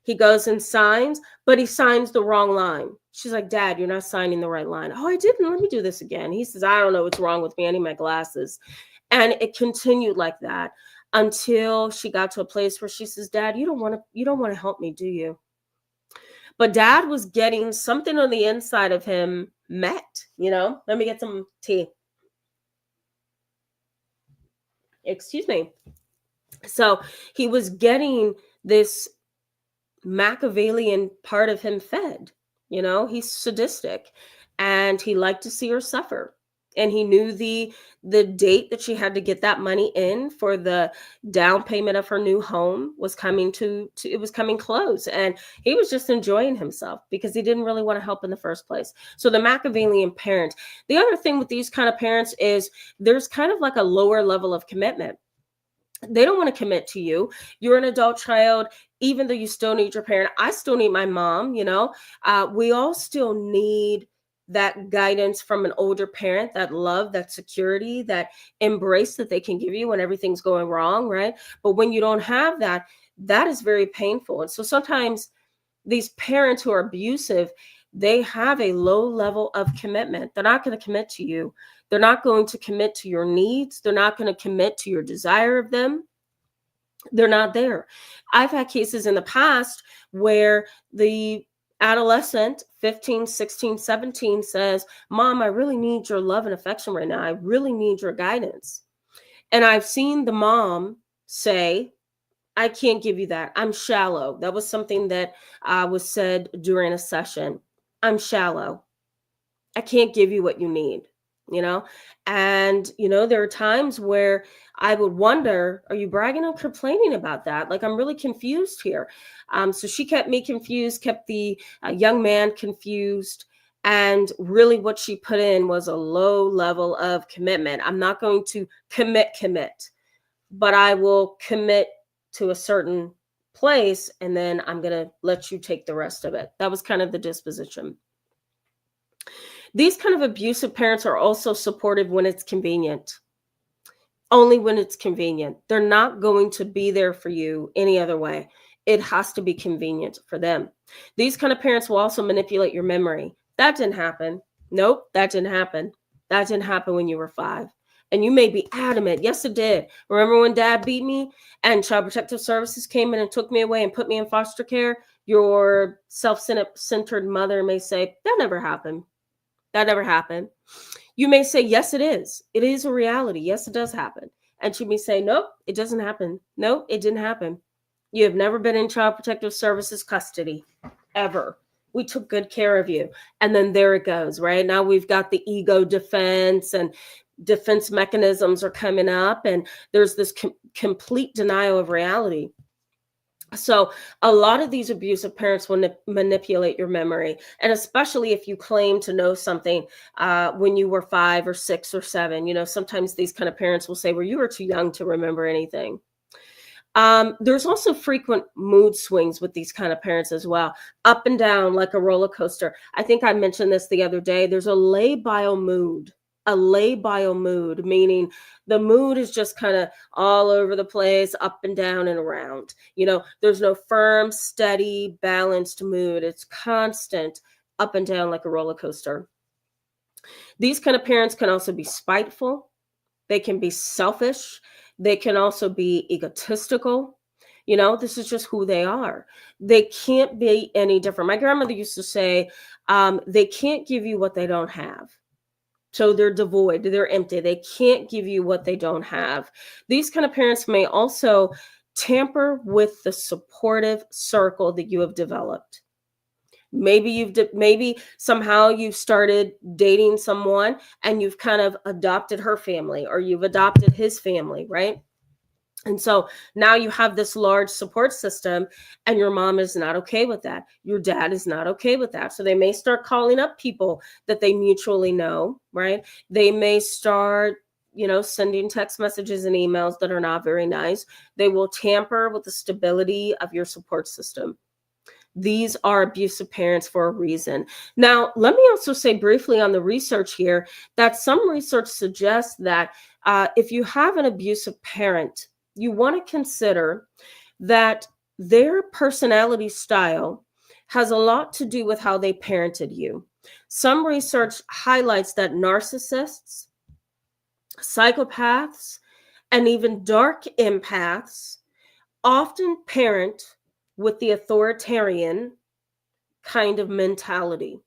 [SPEAKER 1] He goes and signs, but he signs the wrong line. She's like, Dad, you're not signing the right line. Oh, I didn't. Let me do this again. He says, I don't know what's wrong with me. I need my glasses. And it continued like that until she got to a place where she says, Dad, you don't want to help me, do you? But Dad was getting something on the inside of him met. Let me get some tea. Excuse me. So he was getting this Machiavellian part of him fed. He's sadistic, and he liked to see her suffer. And he knew the date that she had to get that money in for the down payment of her new home was coming to it was coming close, and he was just enjoying himself because he didn't really want to help in the first place. So the Machiavellian parent. The other thing with these kind of parents is there's kind of like a lower level of commitment. They don't want to commit to you. You're an adult child, even though you still need your parent. I still need my mom. We all still need that guidance from an older parent, that love, that security, that embrace that they can give you when everything's going wrong, right? But when you don't have that, that is very painful. And so sometimes these parents who are abusive, they have a low level of commitment. They're not going to commit to you. They're not going to commit to your needs. They're not going to commit to your desire of them. They're not there. I've had cases in the past where the adolescent, 15, 16, 17, says, Mom, I really need your love and affection right now. I really need your guidance. And I've seen the mom say, I can't give you that. I'm shallow. That was something that was said during a session. I'm shallow. I can't give you what you need, you know? And, there are times where I would wonder, are you bragging or complaining about that? Like, I'm really confused here. So she kept me confused, kept the young man confused. And really what she put in was a low level of commitment. I'm not going to commit, but I will commit to a certain place, and then I'm going to let you take the rest of it. That was kind of the disposition. These kind of abusive parents are also supportive when it's convenient. Only when it's convenient. They're not going to be there for you any other way. It has to be convenient for them. These kind of parents will also manipulate your memory. That didn't happen. Nope, that didn't happen. That didn't happen when you were 5. And you may be adamant. Yes, it did. Remember when Dad beat me and Child Protective Services came in and took me away and put me in foster care? Your self-centered mother may say, that never happened. That never happened. You may say, yes, it is. It is a reality. Yes, it does happen. And she may say, nope, it doesn't happen. Nope, it didn't happen. You have never been in Child Protective Services custody, ever. We took good care of you. And then there it goes, right? Now we've got the ego defense, and defense mechanisms are coming up, and there's this complete denial of reality. So a lot of these abusive parents will manipulate your memory, and especially if you claim to know something when you were 5 or 6 or 7. Sometimes these kind of parents will say, well, you were too young to remember anything. There's also frequent mood swings with these kind of parents as well, up and down like a roller coaster. I think I mentioned this the other day. There's a labile mood. A labile mood, meaning the mood is just kind of all over the place, up and down and around. There's no firm, steady, balanced mood. It's constant, up and down like a roller coaster. These kind of parents can also be spiteful. They can be selfish. They can also be egotistical. This is just who they are. They can't be any different. My grandmother used to say, they can't give you what they don't have. So they're devoid, they're empty. They can't give you what they don't have. These kind of parents may also tamper with the supportive circle that you have developed. Maybe somehow you've started dating someone and you've kind of adopted her family, or you've adopted his family, right? And so now you have this large support system, and your mom is not okay with that. Your dad is not okay with that. So they may start calling up people that they mutually know, right? They may start, sending text messages and emails that are not very nice. They will tamper with the stability of your support system. These are abusive parents for a reason. Now, let me also say briefly on the research here that some research suggests that if you have an abusive parent, you want to consider that their personality style has a lot to do with how they parented you. Some research highlights that narcissists, psychopaths, and even dark empaths often parent with the authoritarian kind of mentality,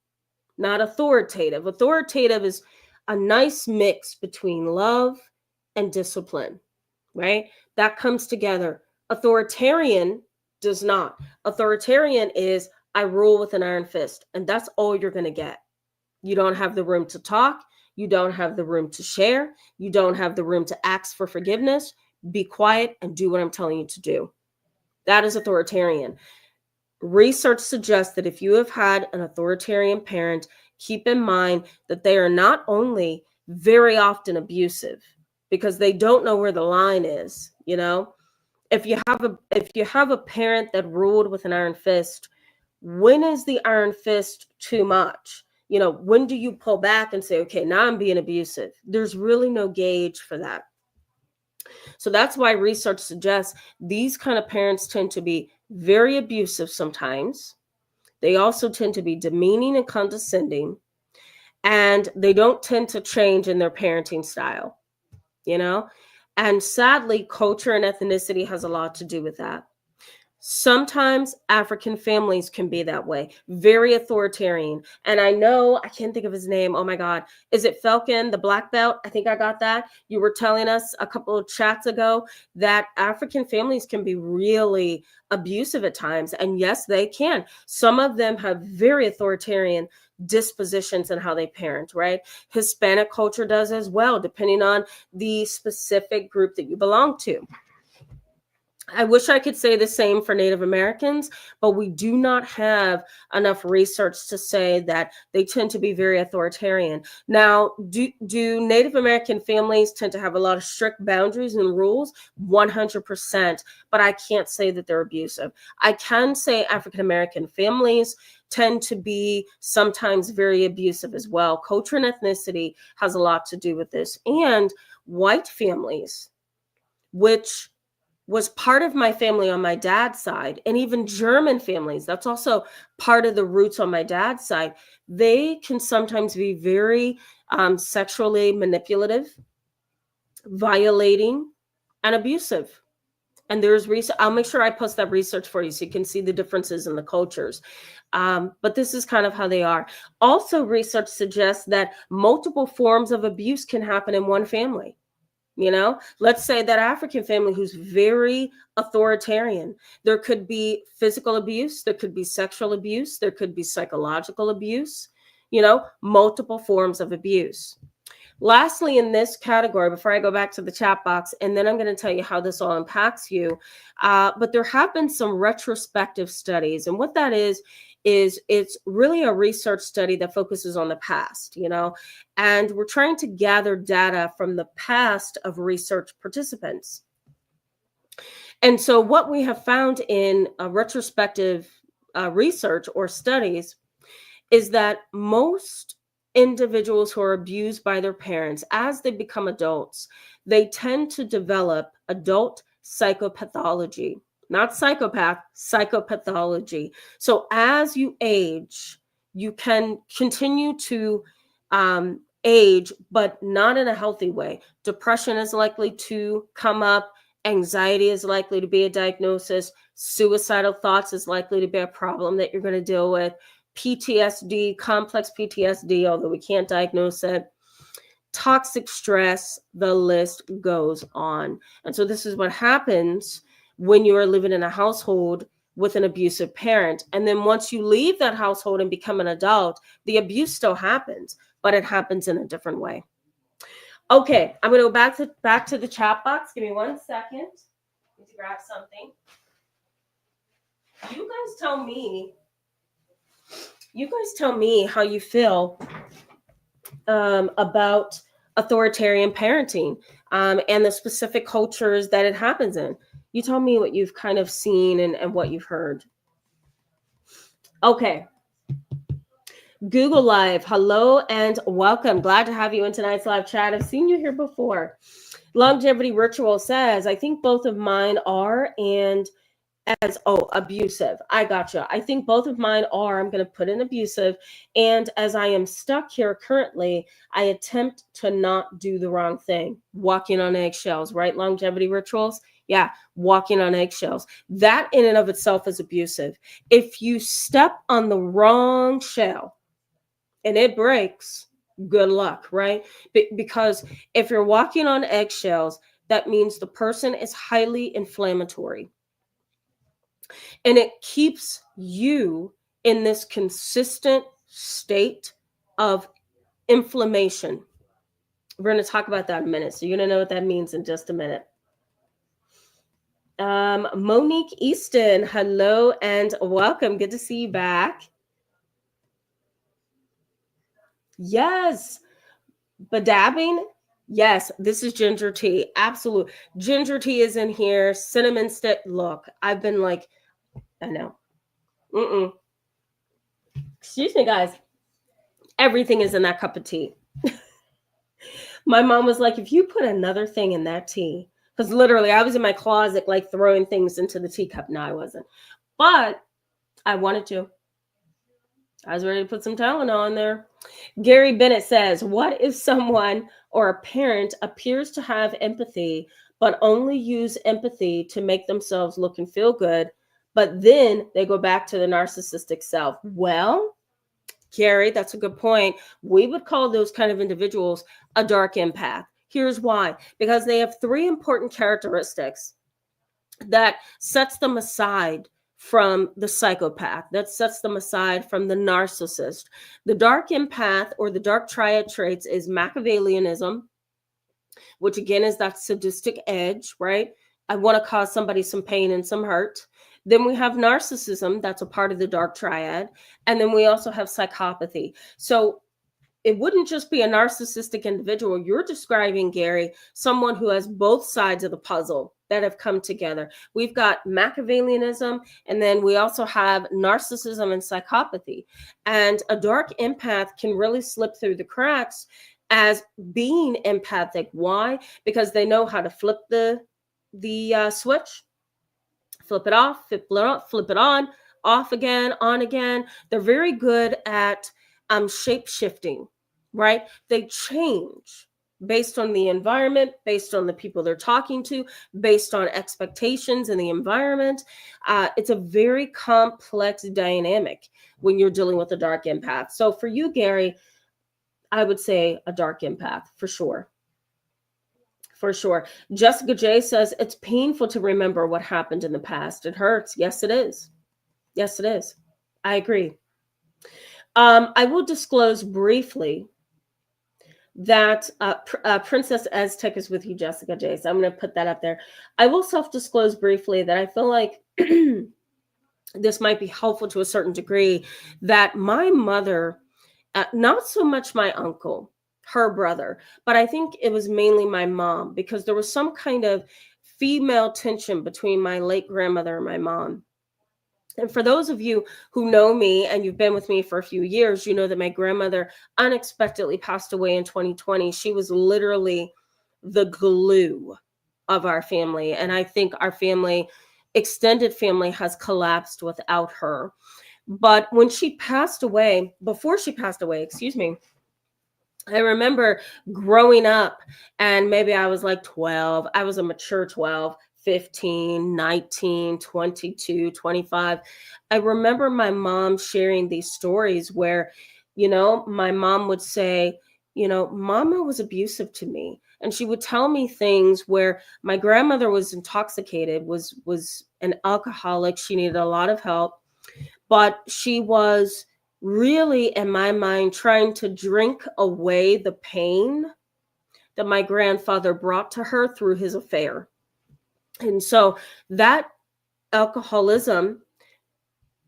[SPEAKER 1] not authoritative. Authoritative is a nice mix between love and discipline, right? That comes together. Authoritarian does not. Authoritarian is, I rule with an iron fist, and that's all you're going to get. You don't have the room to talk. You don't have the room to share. You don't have the room to ask for forgiveness. Be quiet and do what I'm telling you to do. That is authoritarian. Research suggests that if you have had an authoritarian parent, keep in mind that they are not only very often abusive because they don't know where the line is. You know, if you have a parent that ruled with an iron fist, when is the iron fist too much? You know, when do you pull back and say, okay, now I'm being abusive? There's really no gauge for that. So that's why research suggests these kind of parents tend to be very abusive sometimes. They also tend to be demeaning and condescending, and they don't tend to change in their parenting style, you know? And sadly, culture and ethnicity has a lot to do with that. Sometimes African families can be that way, very authoritarian. And I know, I can't think of his name. Oh my God. Is it Falcon, the black belt? I think I got that. You were telling us a couple of chats ago that African families can be really abusive at times. And yes, they can. Some of them have very authoritarian dispositions in how they parent, right? Hispanic culture does as well, depending on the specific group that you belong to. I wish I could say the same for Native Americans, but we do not have enough research to say that they tend to be very authoritarian. Now, do Native American families tend to have a lot of strict boundaries and rules? 100%, but I can't say that they're abusive. I can say African American families tend to be sometimes very abusive as well. Culture and ethnicity has a lot to do with this. And white families, which was part of my family on my dad's side, and even German families, that's also part of the roots on my dad's side. They can sometimes be very sexually manipulative, violating, and abusive. And there's research. I'll make sure I post that research for you so you can see the differences in the cultures. But this is kind of how they are. Also, research suggests that multiple forms of abuse can happen in one family. You know, let's say that African family who's very authoritarian. There could be physical abuse, there could be sexual abuse, there could be psychological abuse, you know, multiple forms of abuse. Lastly, in this category, before I go back to the chat box, and then I'm going to tell you how this all impacts you, but there have been some retrospective studies. And what that is it's really a research study that focuses on the past, you know, and we're trying to gather data from the past of research participants. And so what we have found in a retrospective research or studies is that most individuals who are abused by their parents, as they become adults, they tend to develop adult psychopathology. Not psychopath, psychopathology. So as you age, you can continue to age, but not in a healthy way. Depression is likely to come up. Anxiety is likely to be a diagnosis. Suicidal thoughts is likely to be a problem that you're going to deal with. PTSD, complex PTSD, although we can't diagnose it. Toxic stress, the list goes on. And so this is what happens when you are living in a household with an abusive parent. And then once you leave that household and become an adult, the abuse still happens, but it happens in a different way. Okay, I'm going to go back to the chat box. Give me 1 second. I need to grab something. You guys tell me how you feel about authoritarian parenting and the specific cultures that it happens in. You tell me what you've kind of seen and what you've heard. Okay. Google Live, hello and welcome. Glad to have you in tonight's live chat. I've seen you here before. Longevity Ritual says, I think both of mine are abusive. I gotcha. I think both of mine are. I'm going to put in abusive. And as I am stuck here currently, I attempt to not do the wrong thing. Walking on eggshells, right? Longevity Rituals. Yeah, walking on eggshells. That in and of itself is abusive. If you step on the wrong shell and it breaks, good luck, right? Because if you're walking on eggshells, that means the person is highly inflammatory. And it keeps you in this consistent state of inflammation. We're going to talk about that in a minute. So you're going to know what that means in just a minute. Monique Easton, hello and welcome. Good to see you back. Yes. Bedabbing. Yes, this is ginger tea. Absolutely. Ginger tea is in here. Cinnamon stick. Look, I've been like, I know. Excuse me, guys. Everything is in that cup of tea. My mom was like, if you put another thing in that tea, because literally I was in my closet, like throwing things into the teacup. No, I wasn't. But I wanted to. I was ready to put some Tylenol in there. Gary Bennett says, what if someone or a parent appears to have empathy, but only use empathy to make themselves look and feel good, but then they go back to the narcissistic self? Well, Gary, that's a good point. We would call those kind of individuals a dark empath. Here's why. Because they have three important characteristics that sets them aside from the psychopath, that sets them aside from the narcissist. The dark empath, or the dark triad traits, is Machiavellianism, which again is that sadistic edge, right? I want to cause somebody some pain and some hurt. Then we have narcissism, that's a part of the dark triad. And then we also have psychopathy. So it wouldn't just be a narcissistic individual. You're describing, Gary, someone who has both sides of the puzzle that have come together. We've got Machiavellianism, and then we also have narcissism and psychopathy. And a dark empath can really slip through the cracks as being empathic. Why? Because they know how to flip the switch, flip it off, flip it on, off again, on again. They're very good at shape shifting, right? They change based on the environment, based on the people they're talking to, based on expectations in the environment. It's a very complex dynamic when you're dealing with a dark empath. So for you, Gary, I would say a dark empath for sure. For sure. Jessica J says, it's painful to remember what happened in the past. It hurts. Yes, it is. Yes, it is. I agree. I will disclose briefly that Princess Aztec is with you, Jessica J. So I'm going to put that up there. I will self-disclose briefly that I feel like this might be helpful to a certain degree, that my mother, not so much my uncle, her brother, but I think it was mainly my mom, because there was some kind of female tension between my late grandmother and my mom. And for those of you who know me and you've been with me for a few years, you know that my grandmother unexpectedly passed away in 2020. She was literally the glue of our family. And I think our family, extended family, has collapsed without her. But when she passed away, before she passed away, excuse me, I remember growing up, and maybe I was like 12. I was a mature 12. 15, 19, 22, 25. I remember my mom sharing these stories where, my mom would say, Mama was abusive to me. And she would tell me things where my grandmother was intoxicated, was an alcoholic. She needed a lot of help, but she was really, in my mind, trying to drink away the pain that my grandfather brought to her through his affair. And so that alcoholism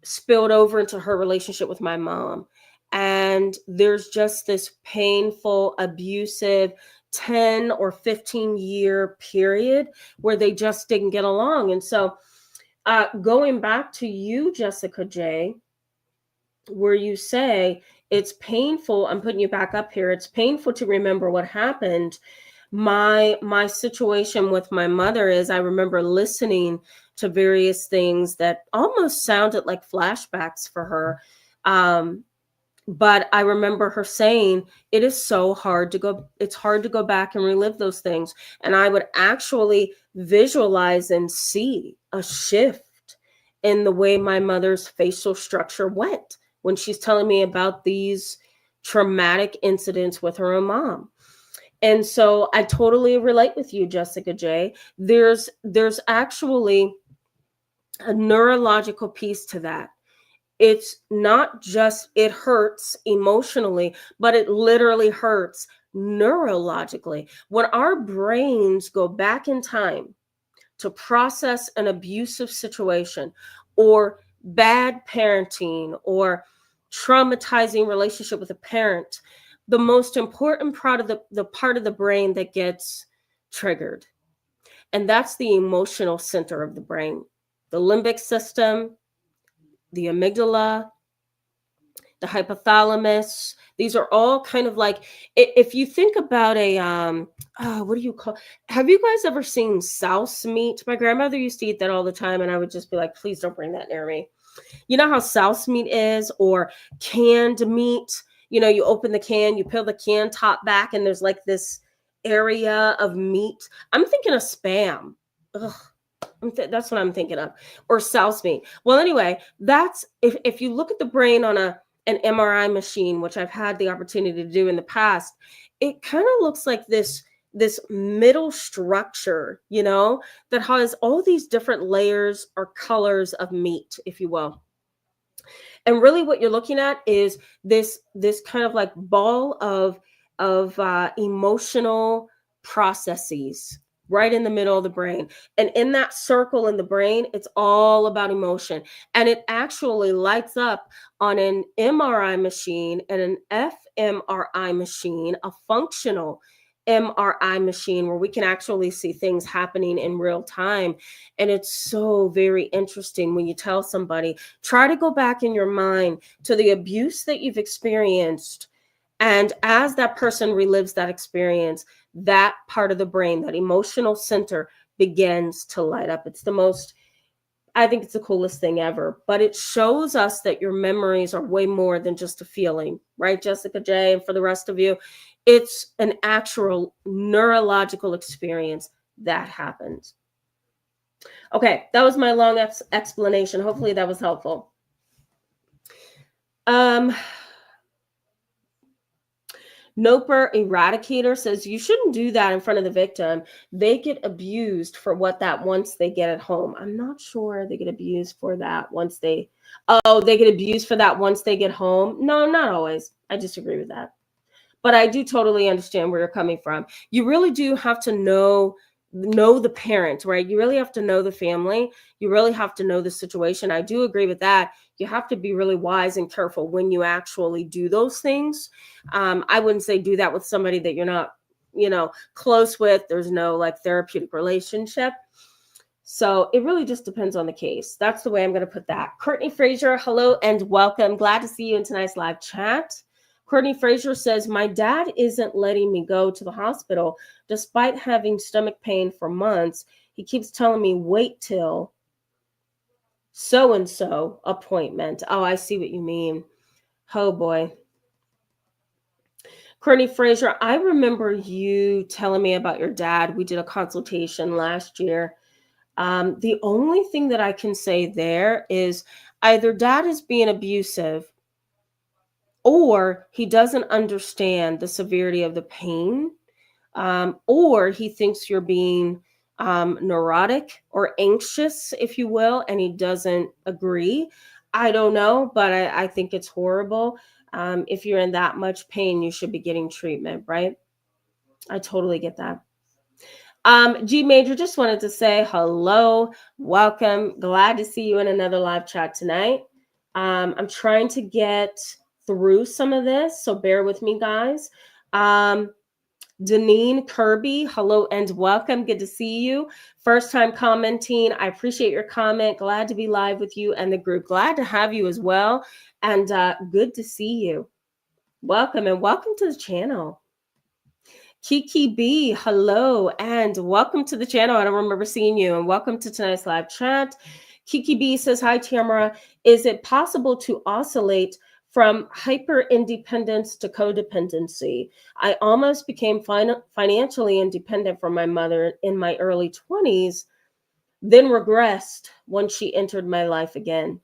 [SPEAKER 1] spilled over into her relationship with my mom. And there's just this painful, abusive 10 or 15-year period where they just didn't get along. And so going back to you, Jessica J., where you say it's painful, I'm putting you back up here, it's painful to remember what happened. My situation with my mother is, I remember listening to various things that almost sounded like flashbacks for her. But I remember her saying, it's hard to go back and relive those things. And I would actually visualize and see a shift in the way my mother's facial structure went when she's telling me about these traumatic incidents with her own mom. And so I totally relate with you, Jessica J. There's actually a neurological piece to that. it's not just, it hurts emotionally, but it literally hurts neurologically. When our brains go back in time to process an abusive situation or bad parenting or traumatizing relationship with a parent, the most important part of the part of the brain that gets triggered, and that's the emotional center of the brain, the limbic system, the amygdala, the hypothalamus. These are all kind of like, if you think about a what do you call, have you guys ever seen souse meat? My grandmother used to eat that all the time, and I would just be like, please don't bring that near me. You know how souse meat is, or canned meat? You know, you open the can, you peel the can top back, and there's like this area of meat. I'm thinking of spam. Ugh, that's what I'm thinking of, or souse meat. Well, anyway, that's, if you look at the brain on an MRI machine, which I've had the opportunity to do in the past, it kind of looks like this middle structure, you know, that has all these different layers or colors of meat, if you will. And really what you're looking at is this kind of like ball of emotional processes right in the middle of the brain. And in that circle in the brain, it's all about emotion. And it actually lights up on an MRI machine and an fMRI machine, a functional MRI machine, where we can actually see things happening in real time. And it's so very interesting when you tell somebody, try to go back in your mind to the abuse that you've experienced. And as that person relives that experience, that part of the brain, that emotional center, begins to light up. It's the most, I think it's the coolest thing ever. But it shows us that your memories are way more than just a feeling, right, Jessica J? And for the rest of you, it's an actual neurological experience that happens. Okay, that was my long explanation. Hopefully that was helpful. Noper Eradicator says you shouldn't do that in front of the victim. They get abused for what that once they get at home. I'm not sure they get abused for that once they, oh, they get abused for that once they get home. No, not always. I disagree with that. But I do totally understand where you're coming from. You really do have to know the parent, right? You really have to know the family. You really have to know the situation. I do agree with that. You have to be really wise and careful when you actually do those things. I wouldn't say do that with somebody that you're not, you know, close with. There's no like therapeutic relationship. So it really just depends on the case. That's the way I'm going to put that. Courtney Frazier, hello and welcome. Glad to see you in tonight's live chat. Courtney Frazier says, my dad isn't letting me go to the hospital despite having stomach pain for months. He keeps telling me, wait till so-and-so appointment. Oh, I see what you mean. Oh, boy. Courtney Frazier, I remember you telling me about your dad. We did a consultation last year. The only thing that I can say there is either dad is being abusive or he doesn't understand the severity of the pain, or he thinks you're being neurotic or anxious, if you will, and he doesn't agree. I don't know, but I think it's horrible. If you're in that much pain, you should be getting treatment, right? I totally get that. G Major, just wanted to say hello, welcome. Glad to see you in another live chat tonight. I'm trying to get through some of this, so bear with me, guys. Deneen Kirby, hello and welcome. Good to see you. First time commenting. I appreciate your comment. Glad to be live with you and the group. Glad to have you as well. And good to see you. Welcome and welcome to the channel. Kiki B, hello and welcome to the channel. I don't remember seeing you, and welcome to tonight's live chat. Kiki B says, hi, Tamara. Is it possible to oscillate from hyper independence to codependency? I almost became financially independent from my mother in my early 20s, then regressed once she entered my life again.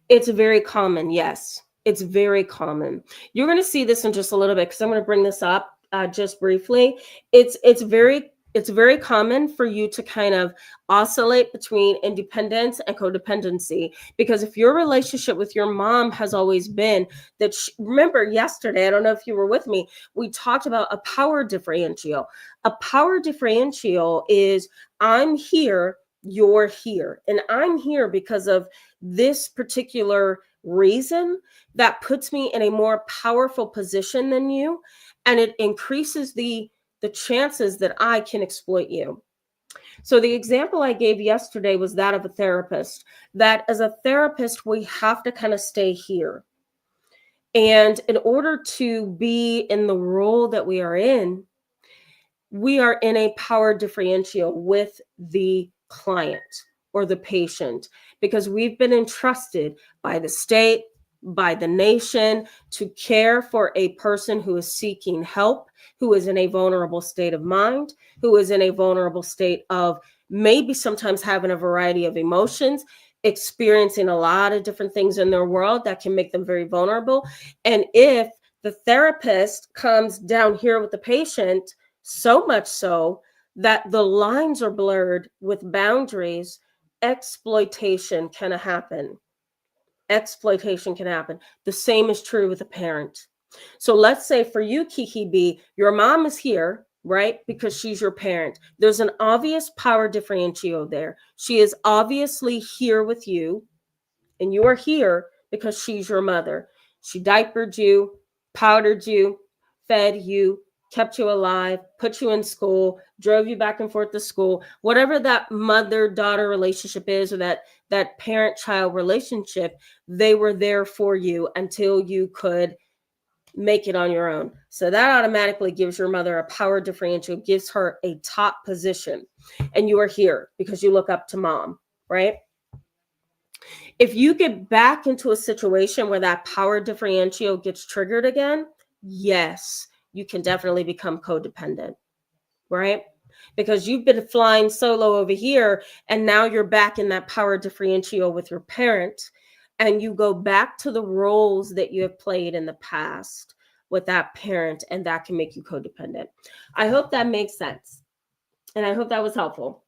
[SPEAKER 1] It's very common, yes. It's very common. You're going to see this in just a little bit because I'm going to bring this up just briefly. It's very it's very common for you to kind of oscillate between independence and codependency, because if your relationship with your mom has always been that remember yesterday, I don't know if you were with me, we talked about a power differential. A power differential is I'm here, you're here, and I'm here because of this particular reason that puts me in a more powerful position than you, and it increases the chances that I can exploit you. So the example I gave yesterday was that of a therapist, that as a therapist, we have to kind of stay here. And in order to be in the role that we are in a power differential with the client or the patient, because we've been entrusted by the state, by the nation, to care for a person who is seeking help, who is in a vulnerable state of mind, who is in a vulnerable state of maybe sometimes having a variety of emotions, experiencing a lot of different things in their world that can make them very vulnerable. And if the therapist comes down here with the patient, so much so that the lines are blurred with boundaries, exploitation can happen. Exploitation can happen. The same is true with a parent. So let's say for you, Kiki B, your mom is here, right? Because she's your parent. There's an obvious power differential there. She is obviously here with you, and you are here because she's your mother. She diapered you, powdered you, fed you, kept you alive, put you in school, drove you back and forth to school, whatever that mother-daughter relationship is, or that parent-child relationship, they were there for you until you could make it on your own. So that automatically gives your mother a power differential, gives her a top position. And you are here because you look up to mom, right? If you get back into a situation where that power differential gets triggered again, yes, you can definitely become codependent, right? Because you've been flying solo over here, and now you're back in that power differential with your parent, and you go back to the roles that you have played in the past with that parent, and that can make you codependent. I hope that makes sense, and I hope that was helpful.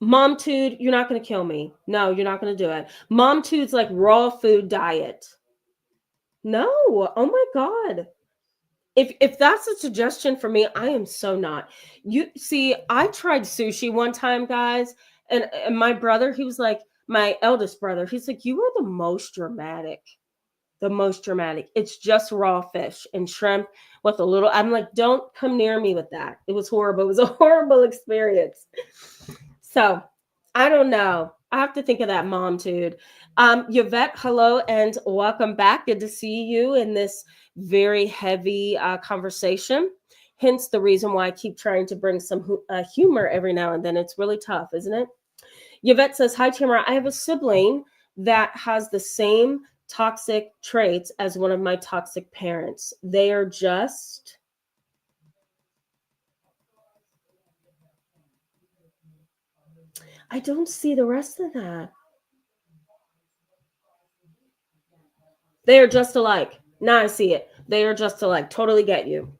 [SPEAKER 1] Momtude, you're not going to kill me. No, you're not going to do it. Momtude's like raw food diet. No, oh my God. If that's a suggestion for me, I am so not. You see, I tried sushi one time, guys, and my brother, he was like, my eldest brother, he's like, you are the most dramatic. The most dramatic. It's just raw fish and shrimp with a little. I'm like, don't come near me with that. It was horrible. It was a horrible experience. So I don't know. I have to think of that, Momtude. Yvette, hello and welcome back. Good to see you in this very heavy conversation. Hence the reason why I keep trying to bring some humor every now and then. It's really tough, isn't it? Yvette says, hi, Tamara. I have a sibling that has the same toxic traits as one of my toxic parents. They are just... I don't see the rest of that. They are just alike. Now I see it. They are just alike. Totally get you.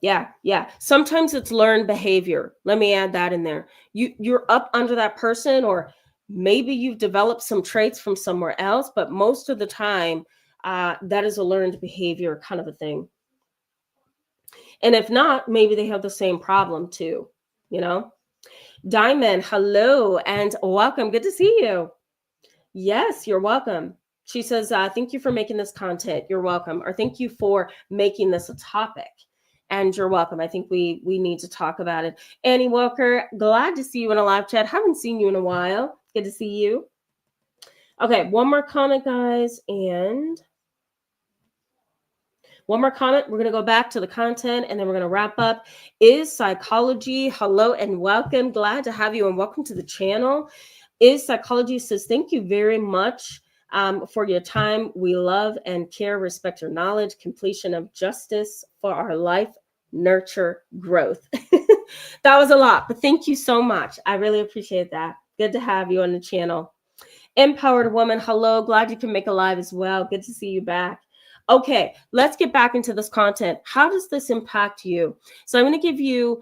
[SPEAKER 1] Yeah, yeah. Sometimes it's learned behavior. Let me add that in there. You're up under that person, or maybe you've developed some traits from somewhere else, but most of the time, that is a learned behavior kind of a thing. And if not, maybe they have the same problem too, you know? Diamond, hello and welcome. Good to see you. Yes, you're welcome. She says, thank you for making this content. You're welcome. Or thank you for making this a topic. And you're welcome. I think we need to talk about it. Annie Walker, glad to see you in a live chat. Haven't seen you in a while. Good to see you. Okay, one more comment, guys. And one more comment. We're going to go back to the content and then we're going to wrap up. Is Psychology, hello and welcome. Glad to have you and welcome to the channel. Is Psychology says, thank you very much for your time. We love and care, respect your knowledge, completion of justice for our life, nurture growth. That was a lot, but thank you so much. I really appreciate that. Good to have you on the channel. Empowered Woman, hello. Glad you can make a live as well. Good to see you back. Okay, let's get back into this content. How does this impact you? So I'm going to give you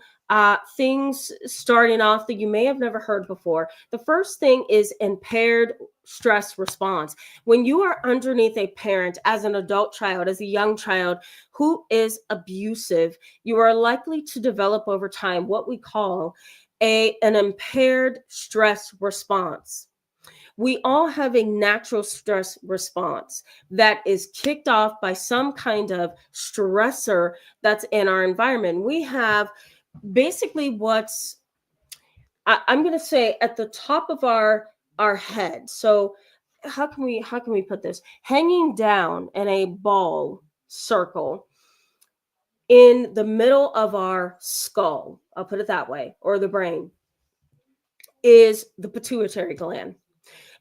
[SPEAKER 1] things starting off that you may have never heard before. The first thing is impaired stress response. When you are underneath a parent as an adult child, as a young child who is abusive, you are likely to develop over time what we call an impaired stress response. We all have a natural stress response that is kicked off by some kind of stressor that's in our environment. We have basically what's I'm going to say at the top of our head. So how can we put this? Hanging down in a ball circle in the middle of our skull, I'll put it that way, or the brain, is the pituitary gland.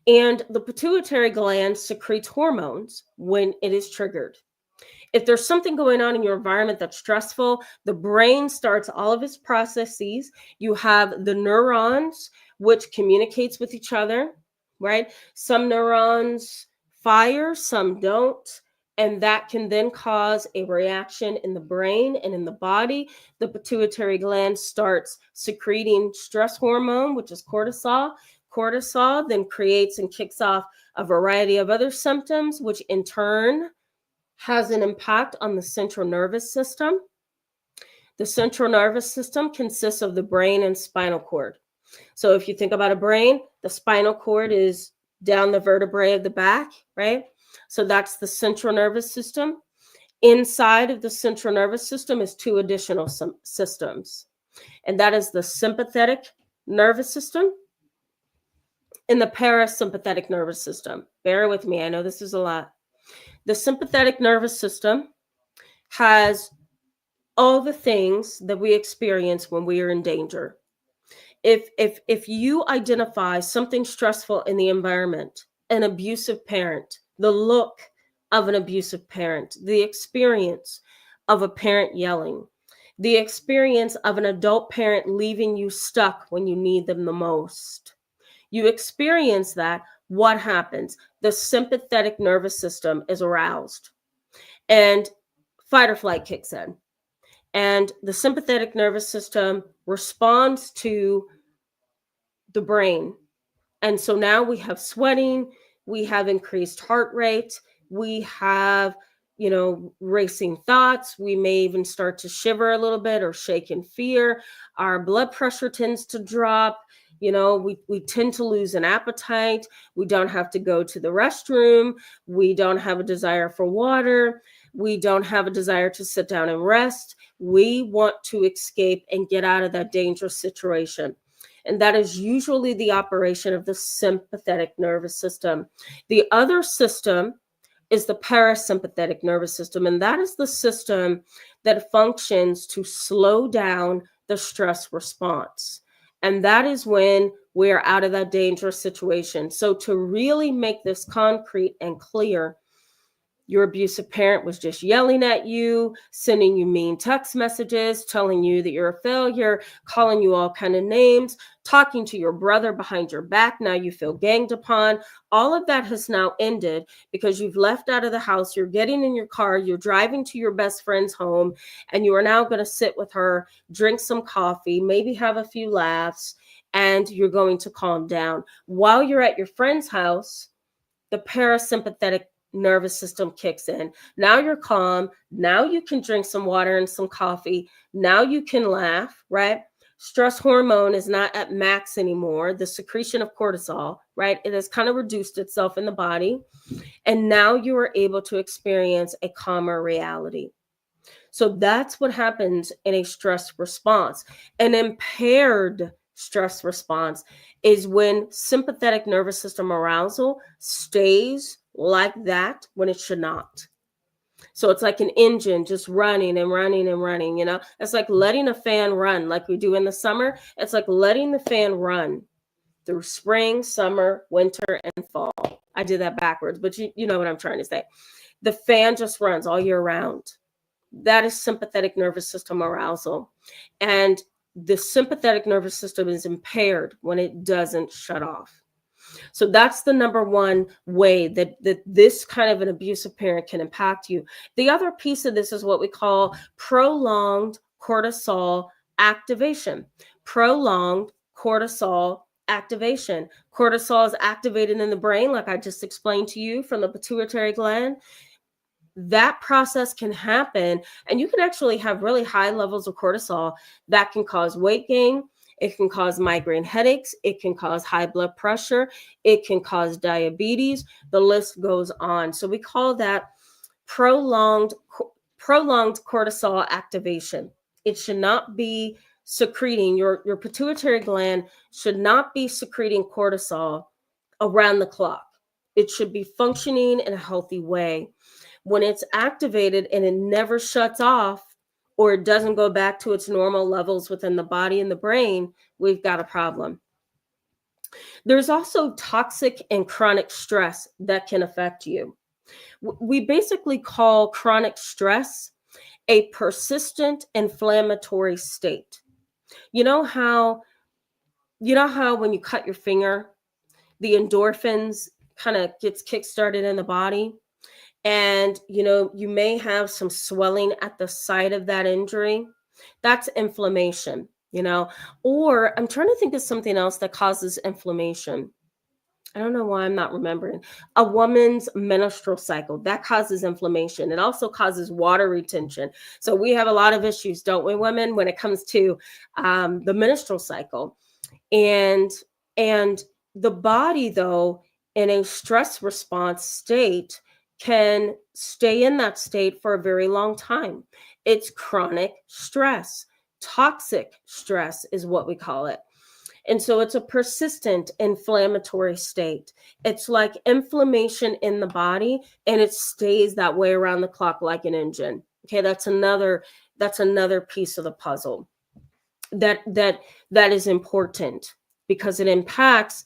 [SPEAKER 1] And the pituitary gland secretes hormones when it is triggered. If there's something going on in your environment that's stressful, the brain starts all of its processes. You have the neurons, which communicates with each other, right? Some neurons fire, some don't. And that can then cause a reaction in the brain and in the body. The pituitary gland starts secreting stress hormone, which is cortisol. Cortisol then creates and kicks off a variety of other symptoms, which in turn has an impact on the central nervous system. The central nervous system consists of the brain and spinal cord. So if you think about a brain, the spinal cord is down the vertebrae of the back, right? So that's the central nervous system. Inside of the central nervous system is two additional systems, and that is the sympathetic nervous system and the parasympathetic nervous system. Bear with me, I know this is a lot. The sympathetic nervous system has all the things that we experience when we are in danger. If you identify something stressful in the environment, an abusive parent, the look of an abusive parent, the experience of a parent yelling, the experience of an adult parent leaving you stuck when you need them the most, you experience that, what happens? The sympathetic nervous system is aroused and fight or flight kicks in. And the sympathetic nervous system responds to the brain. And so now we have sweating, we have increased heart rate, we have, racing thoughts. We may even start to shiver a little bit or shake in fear. Our blood pressure tends to drop. We tend to lose an appetite. We don't have to go to the restroom. We don't have a desire for water. We don't have a desire to sit down and rest. We want to escape and get out of that dangerous situation. And that is usually the operation of the sympathetic nervous system. The other system is the parasympathetic nervous system, and that is the system that functions to slow down the stress response. And that is when we're out of that dangerous situation. So to really make this concrete and clear, your abusive parent was just yelling at you, sending you mean text messages, telling you that you're a failure, calling you all kind of names, talking to your brother behind your back. Now you feel ganged upon. All of that has now ended because you've left out of the house. You're getting in your car. You're driving to your best friend's home, and you are now going to sit with her, drink some coffee, maybe have a few laughs, and you're going to calm down. While you're at your friend's house, the parasympathetic nervous system kicks in. Now you're calm. Now you can drink some water and some coffee. Now you can laugh, right? Stress hormone is not at max anymore. The secretion of cortisol, right? It has kind of reduced itself in the body. And now you are able to experience a calmer reality. So that's what happens in a stress response. An impaired stress response is when sympathetic nervous system arousal stays like that when it should not. So it's like an engine just running and running and running, It's like letting a fan run like we do in the summer. It's like letting the fan run through spring, summer, winter, and fall. I did that backwards, but you know what I'm trying to say. The fan just runs all year round. That is sympathetic nervous system arousal. And the sympathetic nervous system is impaired when it doesn't shut off. So that's the number one way that this kind of an abusive parent can impact you. The other piece of this is what we call prolonged cortisol activation. Prolonged cortisol activation. Cortisol is activated in the brain, like I just explained to you, from the pituitary gland. That process can happen, and you can actually have really high levels of cortisol that can cause weight gain. It can cause migraine headaches. It can cause high blood pressure. It can cause diabetes. The list goes on. So we call that prolonged prolonged cortisol activation. It should not be secreting, your pituitary gland should not be secreting cortisol around the clock. It should be functioning in a healthy way. When it's activated and it never shuts off, or it doesn't go back to its normal levels within the body and the brain, we've got a problem. There's also toxic and chronic stress that can affect you. We basically call chronic stress a persistent inflammatory state. You know how when you cut your finger, the endorphins kind of gets kickstarted in the body, and you may have some swelling at the site of that injury. That's inflammation. Or I'm trying to think of something else that causes inflammation. I don't know why I'm not remembering. A woman's menstrual cycle, that causes inflammation. It also causes water retention. So we have a lot of issues, don't we, women, when it comes to the menstrual cycle. And the body, though, in a stress response state, can stay in that state for a very long time. It's chronic stress. Toxic stress is what we call it. And so it's a persistent inflammatory state. It's like inflammation in the body, and it stays that way around the clock like an engine. Okay, that's another piece of the puzzle that is important, because it impacts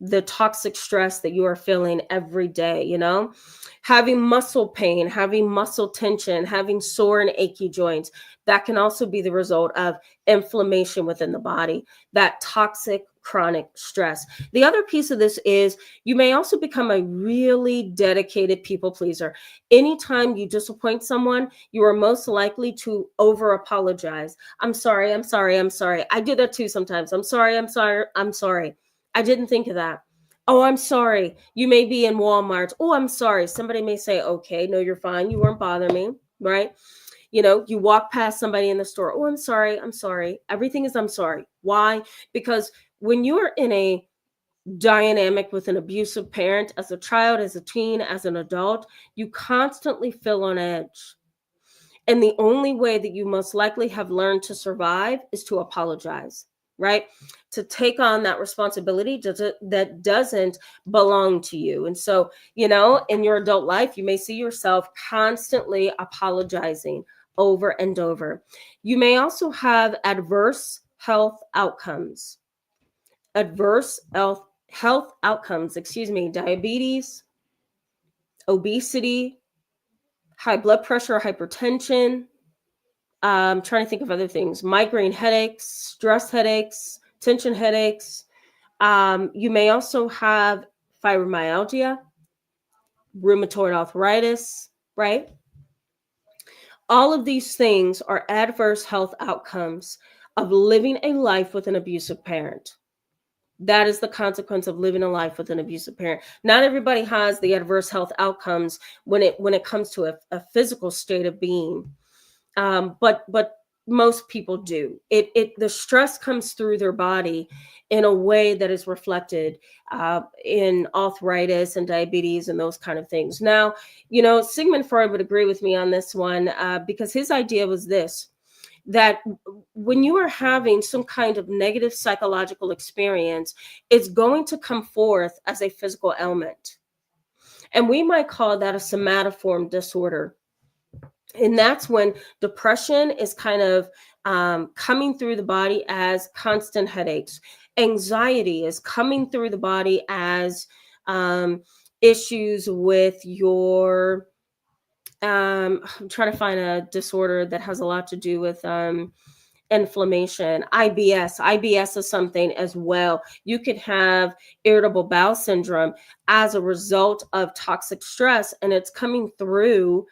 [SPEAKER 1] the toxic stress that you are feeling every day. Having muscle pain, having muscle tension, having sore and achy joints, that can also be the result of inflammation within the body, that toxic chronic stress. The other piece of this is you may also become a really dedicated people pleaser. Anytime you disappoint someone, you are most likely to over apologize. I'm sorry. I do that too sometimes. I'm sorry. I didn't think of that. Oh, I'm sorry. You may be in Walmart. Oh, I'm sorry. Somebody may say, okay, no, you're fine. You weren't bothering me, right? You walk past somebody in the store. Oh, I'm sorry. Everything is I'm sorry. Why? Because when you're in a dynamic with an abusive parent, as a child, as a teen, as an adult, you constantly feel on edge. And the only way that you most likely have learned to survive is to apologize, right? To take on that responsibility that doesn't belong to you. And so, in your adult life, you may see yourself constantly apologizing over and over. You may also have adverse health outcomes. Diabetes, obesity, high blood pressure, hypertension. I'm trying to think of other things: migraine headaches, stress headaches, tension headaches. You may also have fibromyalgia, rheumatoid arthritis, right? All of these things are adverse health outcomes of living a life with an abusive parent. That is the consequence of living a life with an abusive parent. Not everybody has the adverse health outcomes when it comes to a physical state of being. But most people do. The stress comes through their body in a way that is reflected in arthritis and diabetes and those kind of things. Now, Sigmund Freud would agree with me on this one, because his idea was this: that when you are having some kind of negative psychological experience, it's going to come forth as a physical ailment. And we might call that a somatoform disorder. And that's when depression is kind of coming through the body as constant headaches. Anxiety is coming through the body as issues with your, I'm trying to find a disorder that has a lot to do with inflammation, IBS. IBS is something as well. You could have irritable bowel syndrome as a result of toxic stress, and it's coming through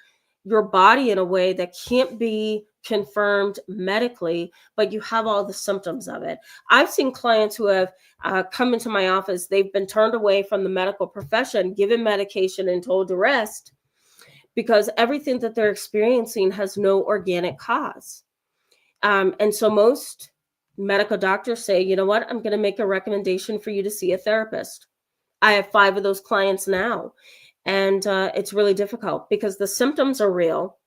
[SPEAKER 1] your body in a way that can't be confirmed medically, but you have all the symptoms of it. I've seen clients who have come into my office. They've been turned away from the medical profession, given medication, and told to rest because everything that they're experiencing has no organic cause. And so most medical doctors say, you know what, I'm going to make a recommendation for you to see a therapist. I have 5 of those clients now. And it's really difficult because the symptoms are real,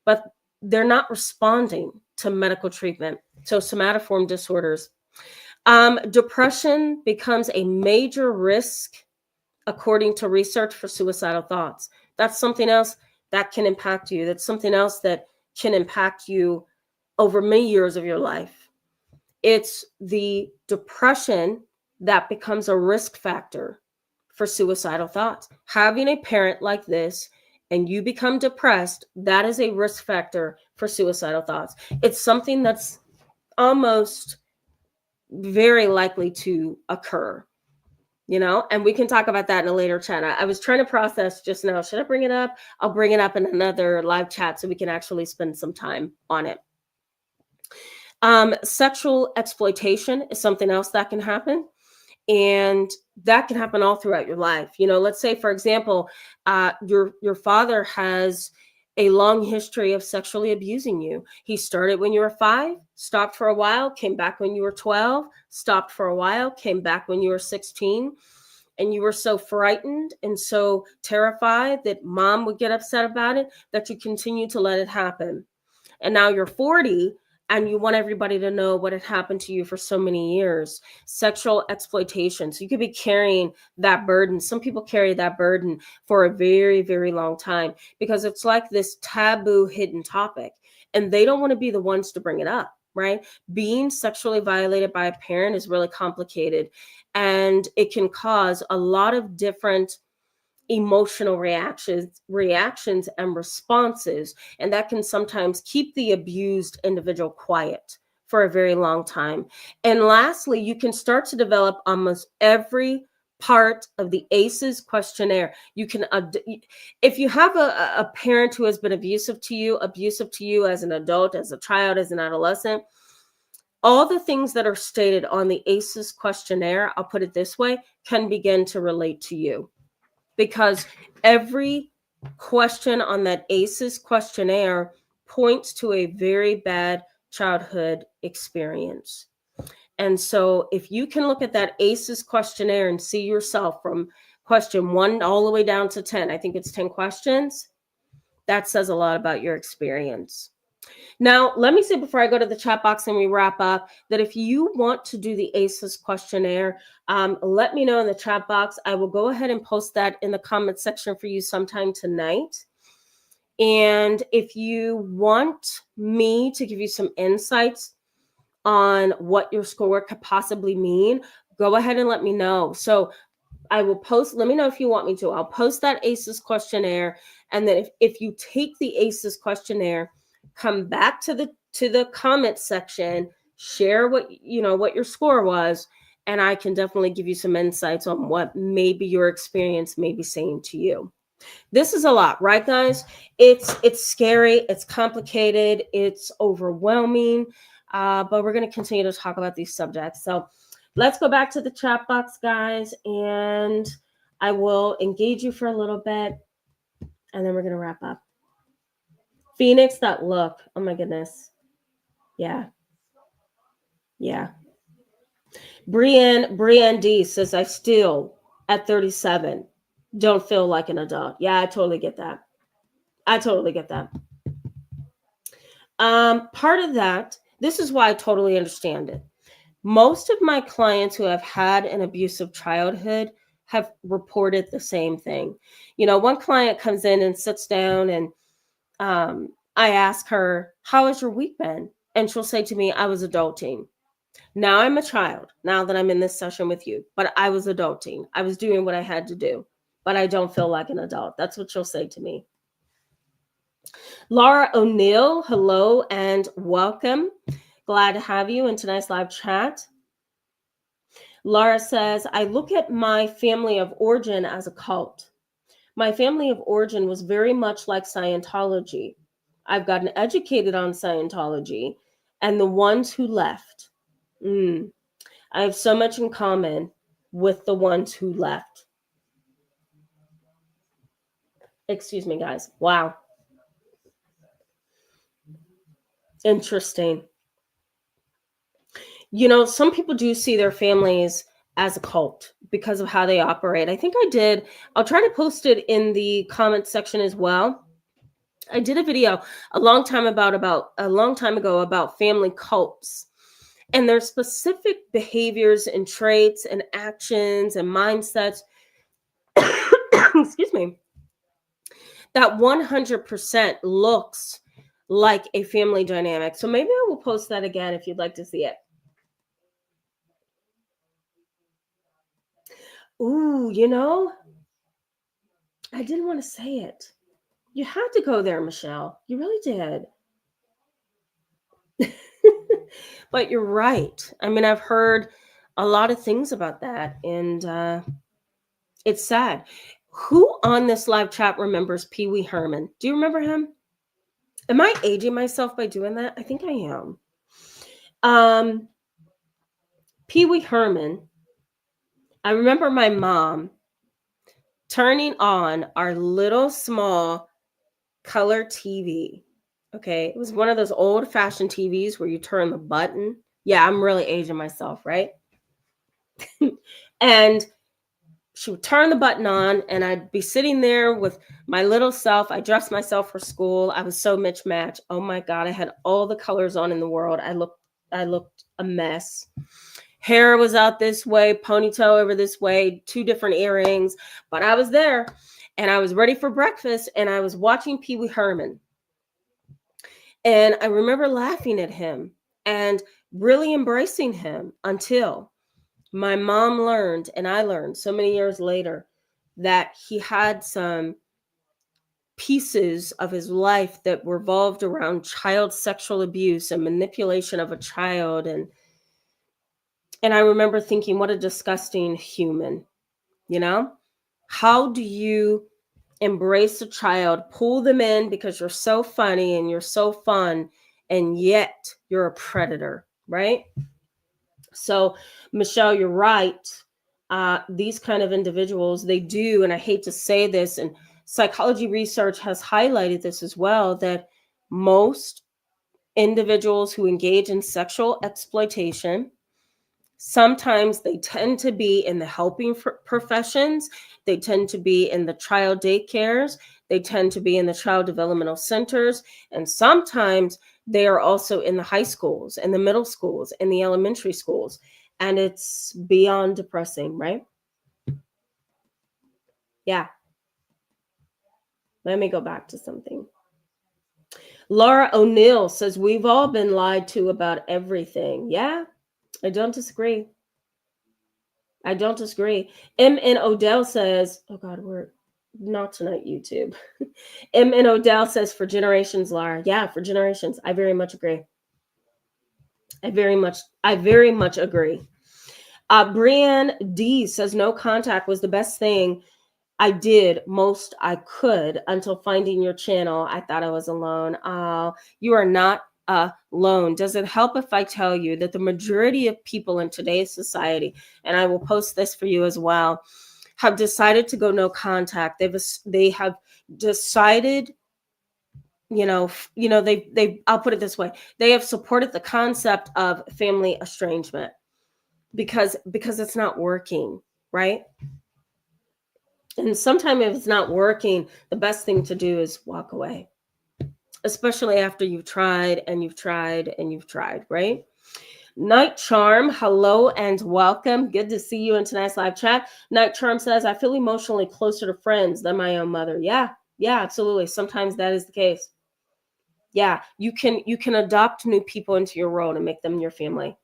[SPEAKER 1] but they're not responding to medical treatment. So somatoform disorders. Depression becomes a major risk, according to research, for suicidal thoughts. That's something else that can impact you. That's something else that can impact you over many years of your life. It's the depression that becomes a risk factor for suicidal thoughts. Having a parent like this and you become depressed, that is a risk factor for suicidal thoughts. It's something that's almost very likely to occur, and we can talk about that in a later chat. I was trying to process just now. Should I bring it up? I'll bring it up in another live chat so we can actually spend some time on it. Sexual exploitation is something else that can happen. And that can happen all throughout your life. Let's say, for example, your father has a long history of sexually abusing you. He started when you were 5, stopped for a while, came back when you were 12, stopped for a while, came back when you were 16. And you were so frightened and so terrified that mom would get upset about it that you continue to let it happen. And now you're 40 and you want everybody to know what had happened to you for so many years. Sexual exploitation. So you could be carrying that burden. Some people carry that burden for a very, very long time because it's like this taboo hidden topic and they don't want to be the ones to bring it up, right? Being sexually violated by a parent is really complicated and it can cause a lot of different emotional reactions and responses, and that can sometimes keep the abused individual quiet for a very long time. And lastly, you can start to develop almost every part of the ACEs questionnaire. You can, if you have a parent who has been abusive to you as an adult, as a child, as an adolescent, all the things that are stated on the ACEs questionnaire, I'll put it this way, can begin to relate to you. Because every question on that ACEs questionnaire points to a very bad childhood experience. And so if you can look at that ACEs questionnaire and see yourself from question 1 all the way down to 10, I think it's 10 questions, that says a lot about your experience. Now, let me say before I go to the chat box and we wrap up that if you want to do the ACEs questionnaire, let me know in the chat box. I will go ahead and post that in the comment section for you sometime tonight. And if you want me to give you some insights on what your score could possibly mean, go ahead and let me know. So I will post, let me know if you want me to. I'll post that ACEs questionnaire. And then if you take the ACEs questionnaire, come back to the comment section, share what your score was, and I can definitely give you some insights on what maybe your experience may be saying to you. This is a lot, right, guys? It's scary, it's complicated, it's overwhelming, but we're going to continue to talk about these subjects. So let's go back to the chat box, guys, and I will engage you for a little bit, and then we're going to wrap up. Phoenix, that look. Oh my goodness. Yeah. Brienne D says, I still, at 37, don't feel like an adult. Yeah, I totally get that. Part of that, this is why I totally understand it. Most of my clients who have had an abusive childhood have reported the same thing. One client comes in and sits down and I ask her, how has your week been? And she'll say to me, I was adulting. Now I'm a child, now that I'm in this session with you, but I was adulting. I was doing what I had to do, but I don't feel like an adult. That's what she'll say to me. Laura O'Neill, hello and welcome. Glad to have you in tonight's live chat. Laura says, I look at my family of origin as a cult. My family of origin was very much like Scientology. I've gotten educated on Scientology and the ones who left. I have so much in common with the ones who left. Excuse me, guys. Wow. Interesting. You know, some people do see their families as a cult because of how they operate. I think I did. I'll try to post it in the comment section as well. I did a video a long time ago about family cults and their specific behaviors and traits and actions and mindsets. Excuse me. That 100% looks like a family dynamic. So maybe I will post that again if you'd like to see it. Ooh, you know, I didn't want to say it. You had to go there, Michelle. You really did. But you're right. I mean, I've heard a lot of things about that, and it's sad. Who on this live chat remembers Pee Wee Herman? Do you remember him? Am I aging myself by doing that? I think I am. Pee Wee Herman. I remember my mom turning on our little small color TV. Okay, it was one of those old-fashioned TVs where you turn the button. Yeah, I'm really aging myself, right? And she would turn the button on and I'd be sitting there with my little self. I dressed myself for school. I was so mismatched. Oh my God, I had all the colors on in the world. I looked a mess. Hair was out this way, ponytail over this way, 2 different earrings, but I was there and I was ready for breakfast and I was watching Pee Wee Herman. And I remember laughing at him and really embracing him until my mom learned, and I learned so many years later, that he had some pieces of his life that revolved around child sexual abuse and manipulation of a child. And I remember thinking, what a disgusting human, you know? How do you embrace a child, pull them in because you're so funny and you're so fun, and yet you're a predator, right? So, Michelle, you're right. These kind of individuals, they do, and I hate to say this, and psychology research has highlighted this as well, that most individuals who engage in sexual exploitation, sometimes they tend to be in the helping professions, they tend to be in the child daycares, they tend to be in the child developmental centers, and sometimes they are also in the high schools and the middle schools and the elementary schools. And it's beyond depressing, right? Yeah. Let me go back to something. Laura O'Neill says, we've all been lied to about everything. Yeah, I don't disagree. I don't disagree. M.N. Odell says, oh God, we're not tonight, YouTube. M.N. Odell says, for generations, Laura. Yeah, for generations. I very much agree. I very much agree. Brienne D says, no contact was the best thing I did most I could until finding your channel. I thought I was alone. You are not alone. Does it help if I tell you that the majority of people in today's society, and I will post this for you as well, have decided to go no contact. They have decided, they I'll put it this way. They have supported the concept of family estrangement because it's not working, right? And sometimes if it's not working, the best thing to do is walk away, especially after you've tried and you've tried and you've tried, right? Night Charm, hello and welcome. Good to see you in tonight's live chat. Night Charm says, I feel emotionally closer to friends than my own mother. Yeah, absolutely. Sometimes that is the case. Yeah, you can adopt new people into your world and make them your family.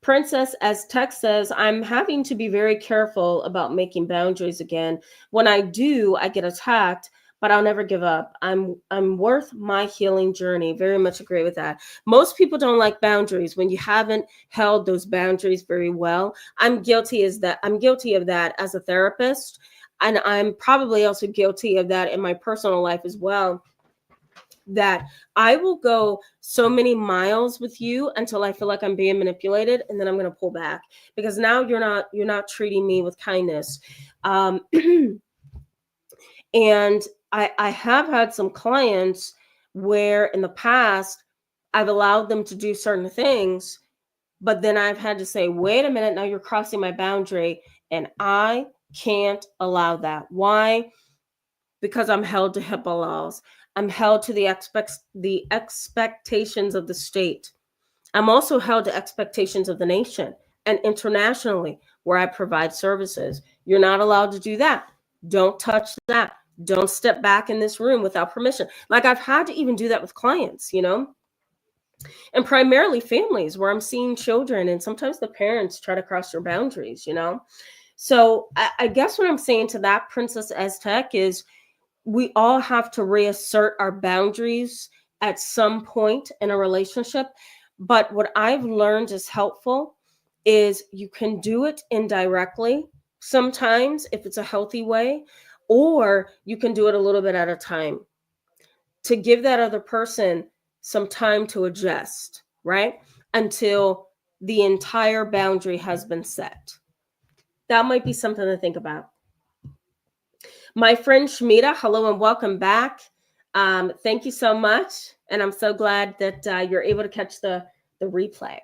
[SPEAKER 1] Princess Aztec says, I'm having to be very careful about making boundaries again. When I do, I get attacked, but I'll never give up. I'm worth my healing journey. Very much agree with that. Most people don't like boundaries when you haven't held those boundaries very well. I'm guilty of that as a therapist, and I'm probably also guilty of that in my personal life as well, that I will go so many miles with you until I feel like I'm being manipulated, and then I'm going to pull back because now you're not treating me with kindness. And I have had some clients where in the past I've allowed them to do certain things, but then I've had to say, wait a minute, now you're crossing my boundary, and I can't allow that. Why? Because I'm held to HIPAA laws. I'm held to the expectations of the state. I'm also held to expectations of the nation and internationally where I provide services. You're not allowed to do that. Don't touch that. Don't step back in this room without permission. Like I've had to even do that with clients, and primarily families where I'm seeing children, and sometimes the parents try to cross your boundaries, So I guess what I'm saying to that, Princess Aztec, is we all have to reassert our boundaries at some point in a relationship. But what I've learned is helpful is you can do it indirectly sometimes if it's a healthy way, or you can do it a little bit at a time to give that other person some time to adjust, right? Until the entire boundary has been set. That might be something to think about. My friend Shmita, hello and welcome back. Thank you so much. And I'm so glad that you're able to catch the replay.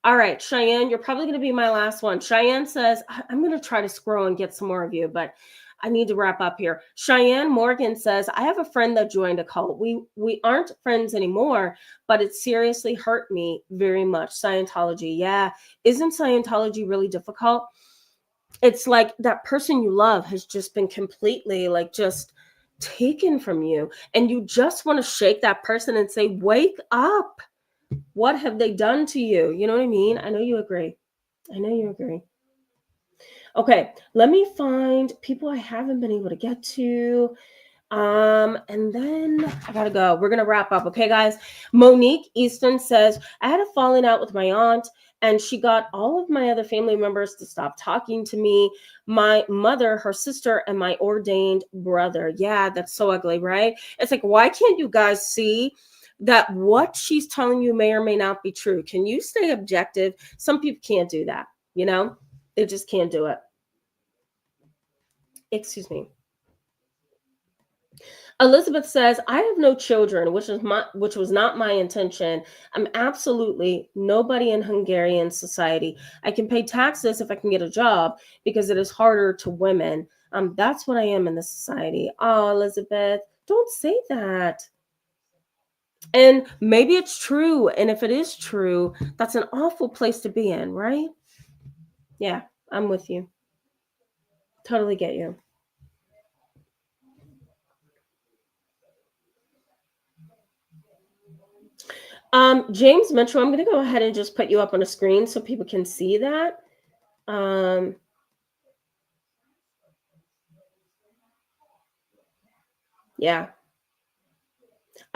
[SPEAKER 1] All right, Cheyenne, you're probably going to be my last one. Cheyenne says, I'm going to try to scroll and get some more of you, but I need to wrap up here. Cheyenne Morgan says, I have a friend that joined a cult. We aren't friends anymore, but it seriously hurt me very much. Scientology. Yeah. Isn't Scientology really difficult? It's like that person you love has just been completely just taken from you, and you just want to shake that person and say, wake up. What have they done to you? You know what I mean? I know you agree. Okay, let me find people I haven't been able to get to. And then I gotta go. We're gonna wrap up. Okay, guys. Monique Easton says, I had a falling out with my aunt, and she got all of my other family members to stop talking to me. My mother, her sister, and my ordained brother. Yeah, that's so ugly, right? It's like, why can't you guys see that what she's telling you may or may not be true? Can you stay objective? Some people can't do that, They just can't do it. Excuse me. Elizabeth says, I have no children, which was not my intention. I'm absolutely nobody in Hungarian society. I can pay taxes if I can get a job because it is harder to women. That's what I am in this society. Oh, Elizabeth, don't say that. And maybe it's true. And if it is true, that's an awful place to be in, right? Yeah, I'm with you. Totally get you. James Mitchell, I'm going to go ahead and just put you up on a screen so people can see that. Yeah.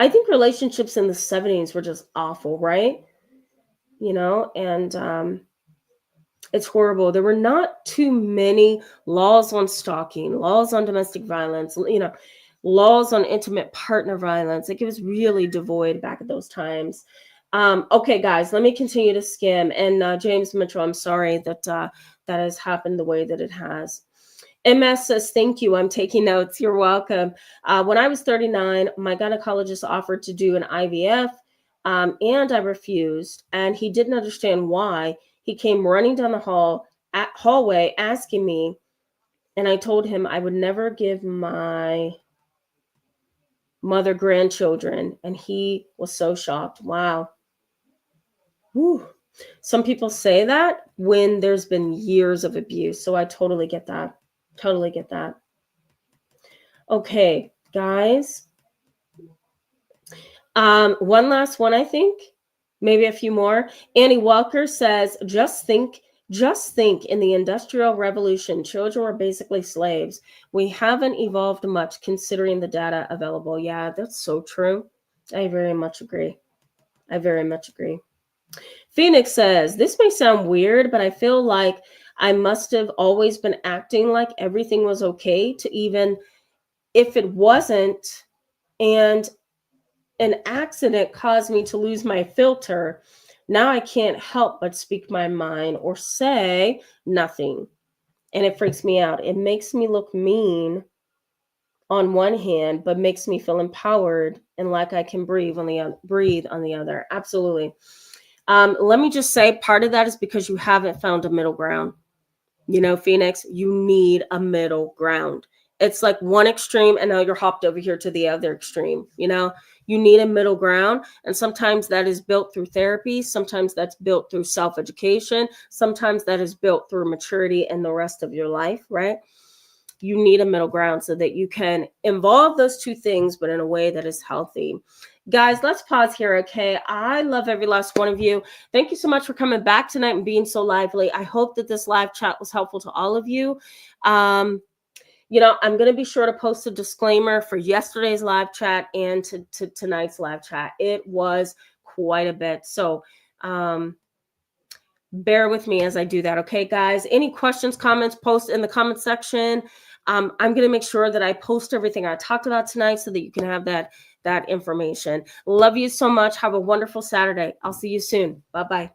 [SPEAKER 1] I think relationships in the 70s were just awful, right? And it's horrible. There were not too many laws on stalking, laws on domestic violence, laws on intimate partner violence. Like, it was really devoid back at those times. Okay, guys, let me continue to skim. And James Mitchell, I'm sorry that that has happened the way that it has. MS says, thank you. I'm taking notes. You're welcome. When I was 39, my gynecologist offered to do an IVF, and I refused. And he didn't understand why. He came running down the hallway asking me, and I told him I would never give my mother grandchildren. And he was so shocked. Wow. Whew. Some people say that when there's been years of abuse. So I totally get that. Totally get that. Okay, guys. One last one, I think. Maybe a few more. Annie Walker says, just think Just think, in the Industrial Revolution, children were basically slaves. We haven't evolved much considering the data available. Yeah, that's so true. I very much agree. I very much agree. Phoenix says, this may sound weird, but I feel like I must have always been acting like everything was okay to even if it wasn't, and an accident caused me to lose my filter. Now I can't help but speak my mind or say nothing. And it freaks me out. It makes me look mean on one hand, but makes me feel empowered and like I can breathe on the other. Absolutely. Let me just say, part of that is because you haven't found a middle ground. You know, Phoenix, you need a middle ground. It's like one extreme and now you're hopped over here to the other extreme. You know, you need a middle ground. And sometimes that is built through therapy. Sometimes that's built through self-education. Sometimes that is built through maturity and the rest of your life, right? You need a middle ground so that you can involve those two things, but in a way that is healthy. Guys, let's pause here, okay? I love every last one of you. Thank you so much for coming back tonight and being so lively. I hope that this live chat was helpful to all of you. You know, I'm going to be sure to post a disclaimer for yesterday's live chat and to tonight's live chat. It was quite a bit. So, bear with me as I do that. Okay, guys, any questions, comments, post in the comment section. I'm going to make sure that I post everything I talked about tonight so that you can have that information. Love you so much. Have a wonderful Saturday. I'll see you soon. Bye-bye.